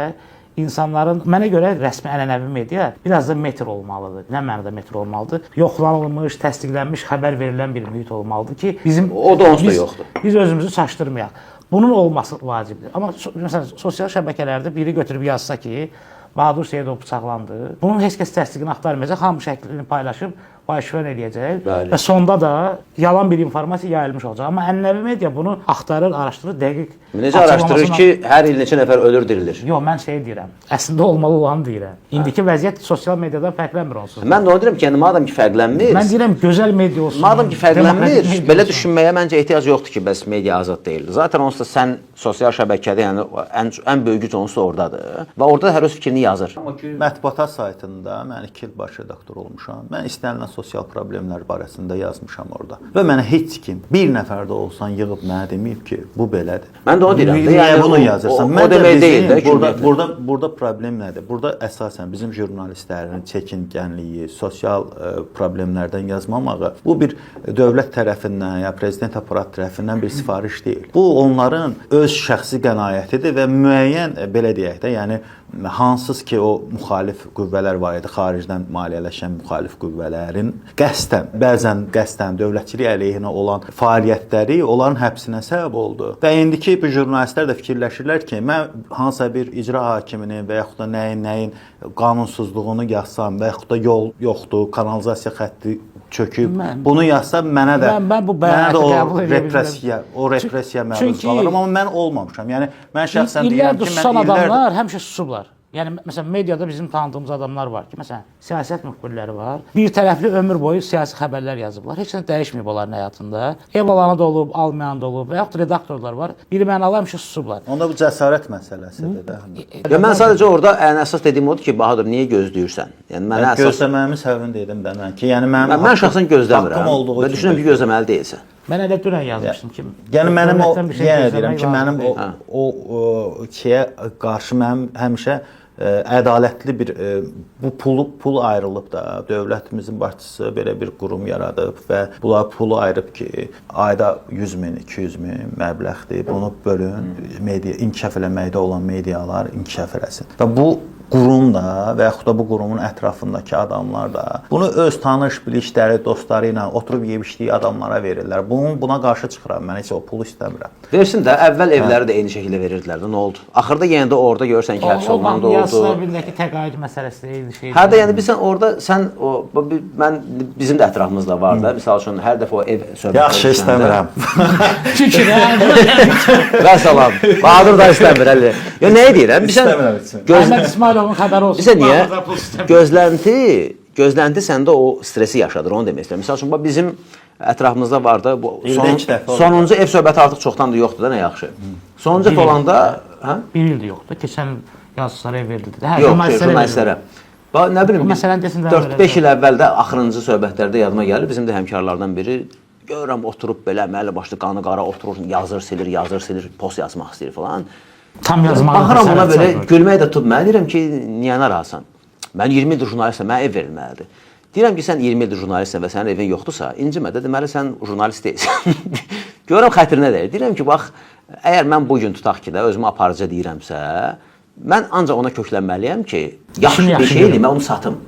insanların, mənə görə rəsmi ənənəvi media biraz da metr olmalıdır. Nə mənada metr olmalıdır? Yoxlanılmış, təsdiqlənmiş, xəbər verilən bir mühit olmalıdır ki, bizim O da onsuz da yoxdur. Biz özümüzü çaşdırmayaq. Bunun olması vacibdir. Amma məsələn sosial şəbəkələrdə biri götürüb yazsa ki, Bahadur Seyidov bıçaqlandı. Bunun heç kəs təsdiqini axtarmayacaq, hamı şəklini paylaşıb başvər eləyəcək Bəli. və sonda da yalan bir informasiya yayılmış olacaq. Amma ənənəvi media bunu axtarır, araşdırır, dəqiq. Necə araşdırır ki, hər il neçə nəfər ölür, dirilir? Yox, mən şey deyirəm. Əslində olmalı olanı deyirəm. İndiki vəziyyət sosial mediadan fərqlənmir onsuz. Mən də onu deyirəm ki, yəni madam ki fərqlənmir. Mən deyirəm gözəl media olsun. Madam ki fərqlənmir, demokratik media belə olsun. düşünməyə məncə ehtiyac yoxdur ki, bəs media azad deyil. Zaten onsuz da sən sosial şəbəkədə, yəni ən böyük güc onsuz da ordadır və orada hər öz fikrini yazır. Mətbuat saytında mən 2 il baş redaktor olmuşam. Mən istənilən sosial problemlər barəsində yazmışam orada. Və mənə heç kim bir nəfər də olsan yığıb mənə deməyib ki, bu belədir. Mən də onu deyirəm. Niyə Yəni bunu yazırsan? o demək deyil də. Burada problem nədir? Burada əsasən bizim jurnalistlərin çəkingənliyi, sosial problemlərdən yazmamağı bu bir dövlət tərəfindən ya prezident aparat tərəfindən bir sifariş deyil. Bu onların öz şəxsi qənaətidir və müəyyən belə deyək də, yəni hansız ki o müxalif qüvvələr var idi, xaricdən maliyyələşən müxalif qüvvələrin qəsdən, bəzən qəsdən dövlətçilik əleyhinə olan fəaliyyətləri onların həbsinə səbəb oldu. Və indiki bu jurnalistlər də fikirləşirlər ki, mən hansısa bir icra hakiminin və yaxud da nəyin qanunsuzluğunu yazsam və yaxud da yol yoxdur, kanalizasiya xətti çöküb, bunu yazsam mənə də mən bu bəyanatı qəbul edə repressiya məruz qalıram, amma mən olmamışam. Yəni mən şəxsən deyirəm ki, susan adamlar həmişə susublar. Yəni məsələn mediada bizim tanıdığımız adamlar var ki, məsələn siyasət müxbirləri var. Bir tərəfli ömür boyu siyasi xəbərlər yazıblar. Heç nə dəyişməyib onların həyatında. Ev alanı da olub, almayan da olub və yaxud redaktorlar var. Bir mənalı həmişə susublar. Onda bu cəsarət məsələsidir də. Ya mən sadəcə orada ən əsas dediyim odur ki, Bahadur niyə gözləyirsən? Yəni mənə əsas gözləməyimin səbəbini dedim də mən ki, yəni mən şəxsən gözləmirəm. Və düşünürəm ki, gözləməli deyilsən. Mən elə dünən yazmışdım ki, yəni mənim o dövlətdən bir şey yenə gözləmək deyirəm ki, mənim lazım o şeyə qarşı mənim həmişə ədalətli bir bu pul ayrılıb da dövlətimizin başçısı belə bir qurum yaradıb və bunlar pulu ayırıb ki, ayda 100 min, 200 min məbləğdir. Bunu bölün, media inkişaf eləməkdə olan medialar inkişaf eləsin. Və bu qurum da və yaxud da bu qurumun ətrafındakı adamlar da bunu öz tanış, bilişləri, dostları ilə oturub yeyib-içdiyi adamlara verirlər. Buna qarşı çıxıram. Mən heç o pulu istəmirəm. Versin də, əvvəl evləri də eyni şəkildə verirdilər də, nə oldu? Axırda yenə də orada görürsən ki, həbs olunan da oldu. Yazılabildəki təqaüd məsələsi də eyni şeydir. Hə də, yəni bilsən orada sən mən bizim də ətrafımızda var da, misal üçün hər dəfə o ev söhbəti. Yaxşı, istəmirəm. Çünki Və salam. Bahadur da istəmir əli. Ya nəyə deyirəm? Əhməd İsmayılovun xəbəri olsun. Bizə niyə? Gözlənti səndə o stresi yaşadır, onu demək istəyirəm. Misal üçün, bizim ətrafımızda var da, sonuncu ev söhbəti artıq çoxdan da yoxdur da, nə yaxşı. Sonuncu ev olanda... Bir ildir yoxdur, keçən yazıçılara ev verildi. Yox, jurnalistlərə. Nə bilim, 4-5 il əvvəl də axırıncı söhbətlərdə yadıma gəlir, bizim də həmkarlardan biri görürəm, oturub belə, əməli başlı qanı qara oturur, yazır, silir, post yazmaq istəyir falan. Tam yazmağı baxıram ona belə, gülmək də tutub, mən deyirəm ki, niyə narahatsan? Mən 20 ildir jurnalistəm, mənə ev verilməlidir. Deyirəm ki, sən 20 ildir jurnalistsən və sənin evin yoxdursa, incimə də, deməli sən jurnalist deyilsən. Görürəm xətrinə deyir. Deyirəm ki, bax, əgər mən bugün tutaq ki də, özümü aparıcı deyirəmsə, mən ancaq ona köklənməliyəm ki, yaxşı bir şeydir, mən onu satım.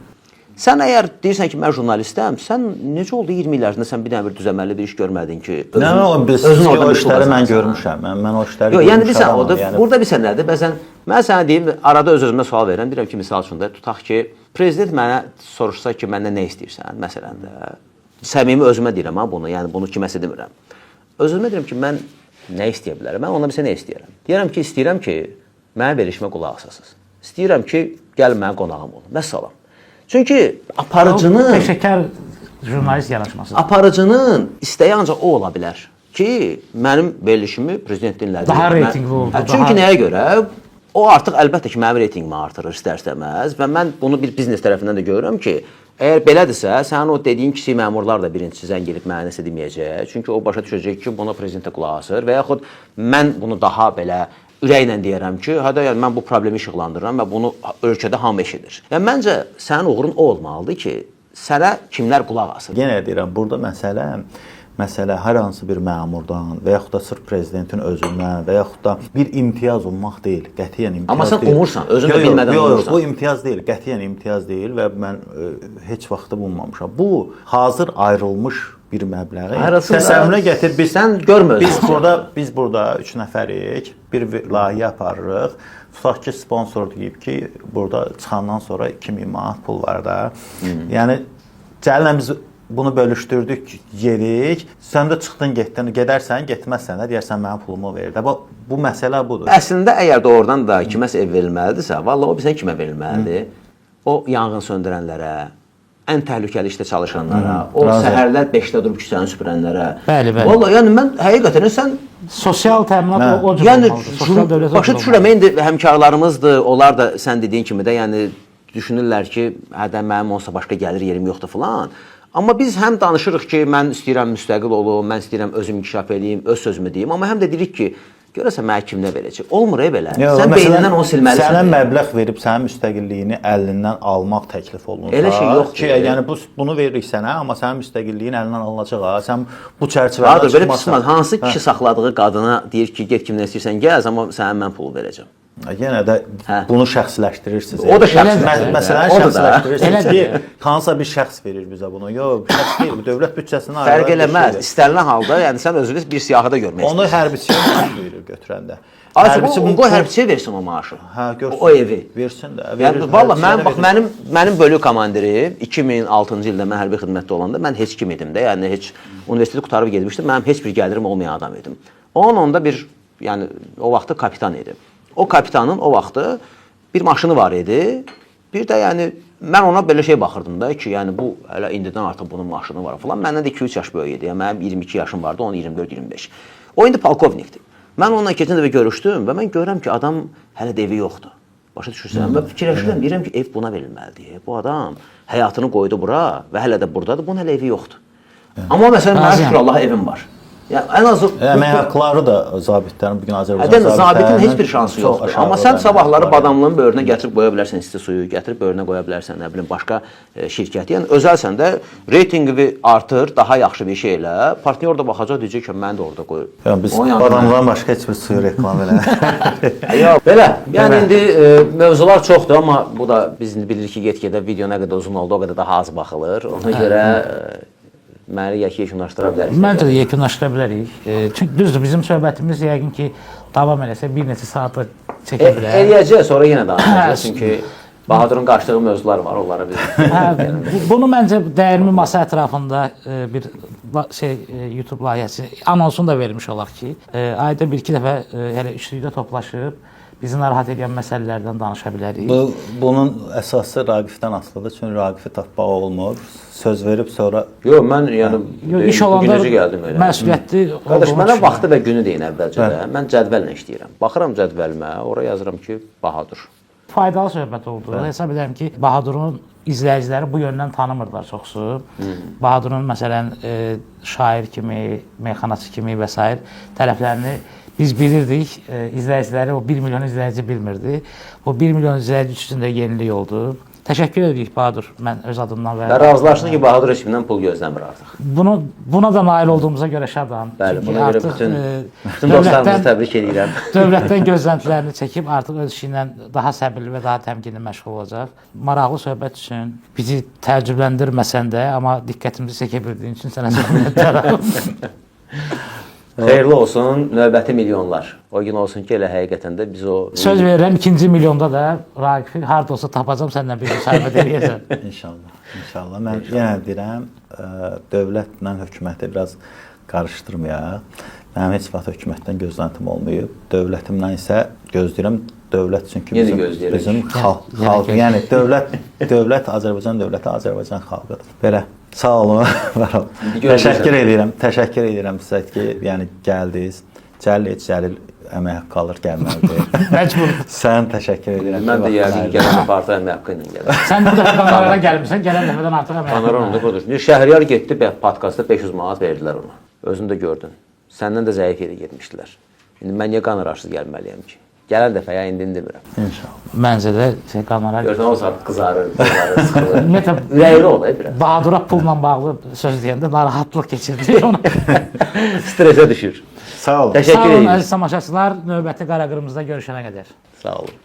Sən əgər deyirsən ki, mən jurnalistəm, sən necə oldu 20 il ərzində sən bir dənə bir düzəməli bir iş görmədin ki, özün o işləri mən görmüşəm. Mən o işləri görmüşəm. Yəni bilsən, burada bilsən nədir? Bəzən mən sənə deyim, arada öz-özümə sual verirəm. Deyirəm ki, misal üçün də tutaq ki, prezident mənə soruşsa ki, məndən nə istəyirsən? Məsələn də, səmimi özümə deyirəm bunu, yəni bunu kiməsə demirəm. Öz-özümə deyirəm ki, mən nə istəyə bilərəm? Mən ona bilsə nə istəyirəm? Deyirəm ki, istəyirəm ki, mənə verilişimə qulaq asasınız. İstəyirəm ki, gəl mənim qonağım olun. Vəssalam. Çünki aparıcının peşəkar jurnalist yanaşması. Aparıcının istəyi ancaq o ola bilər ki, mənim verilişimi prezident dinlədi. Daha reytinqli oldu. Çünki nəyə görə? O artıq əlbəttə ki, mənim reytinqimi artırır istər-istəməz və mən bunu bir biznes tərəfindən də görürəm ki, əgər belədirsə, sənin o dediyin kiçik məmurlar da birincisi zəng gelib mənə nəsə deməyəcək. Çünki o başa düşəcək ki, buna prezidentə qulaq asır və yaxud mən bunu daha belə ürəklə deyərəm ki, hədə yəni mən bu problemi işıqlandırıram və bunu ölkədə hamı eşidir. Yəni məncə sənin uğurun o olmalıdır ki, sənə kimlər qulaq asır? Yenə deyirəm, burada məsələ məsələ hər hansı bir məmurdan və yaxud da sırf prezidentin özündən və yaxud da bir imtiyaz olmaq deyil, qətiyyən imtiyaz Amma sən deyil. umursan, özün də bilmədən umursan. Bu imtiyaz deyil, qətiyyən imtiyaz deyil və mən heç vaxt ummamışam. Bu hazır ayrılmış bir məbləği təsəvvürə gətir. Sən görmürsən. Biz burada 3 nəfərik, bir layihə aparırıq. Tutaq ki, sponsor deyib ki, burada çıxandan sonra 2000 manat pul var da. Yəni gəlin biz bunu bölüşdürdük, yedik. Sən də çıxdın, getdin, gedərsən, getməzsən də deyərsən mənim pulumu ver də. Bu məsələ budur. Əslində əgər doğrudan da kiməsə ev verilməlidirsə, vallahi o bizə kimə verilməlidir? O yanğın söndürənlərə, ən təhlükəli işdə çalışanlara, o səhərlər 5-də durub küçəni süpürənlərə. Bəli. Vallahi yəni mən həqiqətən sən Sosial təminat o cür yəni olmalıdır. Sosial dövlət başa düşürəm, indi həmkarlarımızdır, onlar da sən dediyin kimi də yəni düşünürlər ki, hədə mənim olsa başqa gəlir yerim yoxdur filan. Amma biz həm danışırıq ki, mən istəyirəm müstəqil olum, mən istəyirəm özüm inkişaf edeyim, öz sözümü deyim, amma həm də deyirik ki, görəsən mənə kim nə verəcək? Olmur belə. Sən beynindən onu silməlisən. Sənə məbləğ verib sənin müstəqilliyini əlindən almaq təklif olunur. Elə şey yoxdur ki, yəni bunu veririk sənə, amma sənin müstəqilliyin əlindən alınacaq ha. Sən bu çərçivədə çıxmasan. Hansı kişi saxladığı qadına deyir ki, get kimdən istəyirsən gəl, amma sənə mən pulu verəcəm. Yenə də bunu şəxsləşdirirsiniz. O da şəxsləşdirir. Məsələni şəxsləşdirirsiniz ki, hansısa bir şəxs verir bizə bunu. Yox, şəxs deyil, bu dövlət büdcəsindən ayrı. Fərq eləməz. İstənilən halda, yəni sən özünüz bir siyahıda görmək istəyirsən. Onu hərbiçiyə verir götürəndə. Bu hərbiçiyə versin o maaşı. Hə, görsün. O evi. Versin də. Yəni vallahi mənim bölük komandiri 2006-cı ildə mən hərbi xidmətdə olanda mən heç kim idim də, yəni heç universiteti qurtarıb getmişdim. Mənim heç bir gəlirim olmayan adam idim. Onun onda bir, yəni o vaxtı kapitan idi. O kapitanın o vaxtı bir maşını var idi. Bir də yəni mən ona belə şey baxırdım da ki, yəni bu hələ indidən artıq bunun maşını var falan. Məndən də 2-3 yaş böyük idi. Yəni mənim 22 yaşım vardı, onun 24-25. O indi polkovnikdir. Mən onunla keçən dəfə görüşdüm və mən görürəm ki, adam hələ də evi yoxdur. Başa düşürsən? Və fikirləşirəm, deyirəm ki, ev buna verilməlidir. Bu adam həyatını qoydu bura və hələ də burdadır. Bunun hələ evi yoxdur. Amma məsələn, mənə şükür Allah evim var. Yəni ən azı əmək haqqları da zabitlərin bu gün Azərbaycan zabitin heç bir şansı yoxdur. Amma sən sabahları badamlığın böyrünə gətirib qoya bilərsən isti suyu, gətirib böyrünə qoya bilərsən, nə bilim başqa şirkət. Yəni özəlsən də reytinqi artır, daha yaxşı bir şeylə. Partnyor da baxacaq, deyəcək ki, mən də orada qoyuram. Yəni biz badamdan başqa heç bir suyu reklam eləmirik. Yox, belə. Yəni indi mövzular çoxdur, amma bu da biz bilirik ki, get-gedə video nə qədər uzun oldu, o qədər daha az baxılır. Ona görə məni yekunlaşdıra bilərik. Məncə də yekunlaşdıra bilərik. Çünki düzdür, bizim söhbətimiz yəqin ki, davam eləsə bir neçə saatla çəkə bilər. Eləyəcək, sonra yenə danışacağıq. Çünki Bahadurun qaçdığı mövzular var, onlara biz... Bunu məncə dəyirmi masa ətrafında bir YouTube layihəsi anonsunu da vermiş olaq ki, ayda bir-iki dəfə hələ üçlükdə toplaşıb bizi narahat edən məsələlərdən danışa bilərik. Bunun əsası Raqifdən asılıdır. Çünki Raqifi tapmaq olmur. Söz verib sonra... Yox, mən yəni iş olanda gəldim elə. Məsuliyyətli qardaş, mənə vaxtı və günü deyin əvvəlcə də. Mən cədvəllə işləyirəm. Baxıram cədvəlimə, oraya yazıram ki, Bahadur. Faydalı söhbət oldu. Hesab edirəm ki, Bahadurun izləyiciləri bu yöndən tanımırlar çoxsu. Bahadurun məsələn şair kimi, meyxanaçı kimi və s. tərəflərini biz bilirdik, izləyiciləri o 1 milyon izləyici bilmirdi. O 1 milyon izləyici üçün də yenilik oldu. Təşəkkür edirik Bahadur, mən öz adımdan və razılaşdıq ki, Bahadur heç kimdən pul gözləmir artıq. Buna da nail olduğumuza görə şadam. Bəli, buna görə bütün dostlarımızı təbrik edirəm. Dövlətdən gözləntilərini çəkib artıq öz işi ilə daha səbirli və daha təmkinli məşğul olacaq. Maraqlı söhbət üçün bizi təəccübləndirməsən də, amma diqqətimizi çəkə bildiyin üçün sənə zəhmətlər. Xeyirli olsun, növbəti milyonlar. O gün olsun ki, elə həqiqətən də biz o... Söz verirəm, 2-ci milyonda da Raqifi harada olsa tapacam, səndən bir müsahibət eləyəcəm. İnşallah. Mən yenə deyirəm, dövlətlə hökuməti biraz qarışdırmayaq. Mənim heç vaxt hökumətdən gözləntim olmayıb. Dövlətimdən isə gözləyirəm. Dövlət çünki bizim xalq, yəni dövlət Azərbaycan dövləti, Azərbaycan xalqıdır. Belə. Sağ olun. Təşəkkür edirəm sizə ki, yəni gəldiniz. Cəlil əmək haqqı alır gəlməlidir. Məcbur. Sən təşəkkür edirəm. Mən də yəqin gələn dəfə artıq əmək haqqı ilə gəlirəm. Sən bu dəfə Qanarara gəlmirsən, gələn dəfədən artıq əmək haqqı. Qanarar onda budur. Şəhriyar getdi, podkastda 500 manat verdilər ona. Özün də gördün. Səndən də zəif yerə getmişdilər. İndi mən niyə qanararsız gəlməliyəm ki? Gələn dəfəyə indi demirəm. İnşallah. Məncə də kamera Görsən o saat qızarır, sıxılır. Ümumiyyətlə Ürəkli ol biraz. Bahadura pulla bağlı söz deyəndə narahatlıq keçirdi ona. Stresə düşür. Sağ olun. Sağ Təşəkkür olun edirik. əziz tamaşaçılar, növbəti Qara Qırmızıda görüşənə qədər. Sağ olun.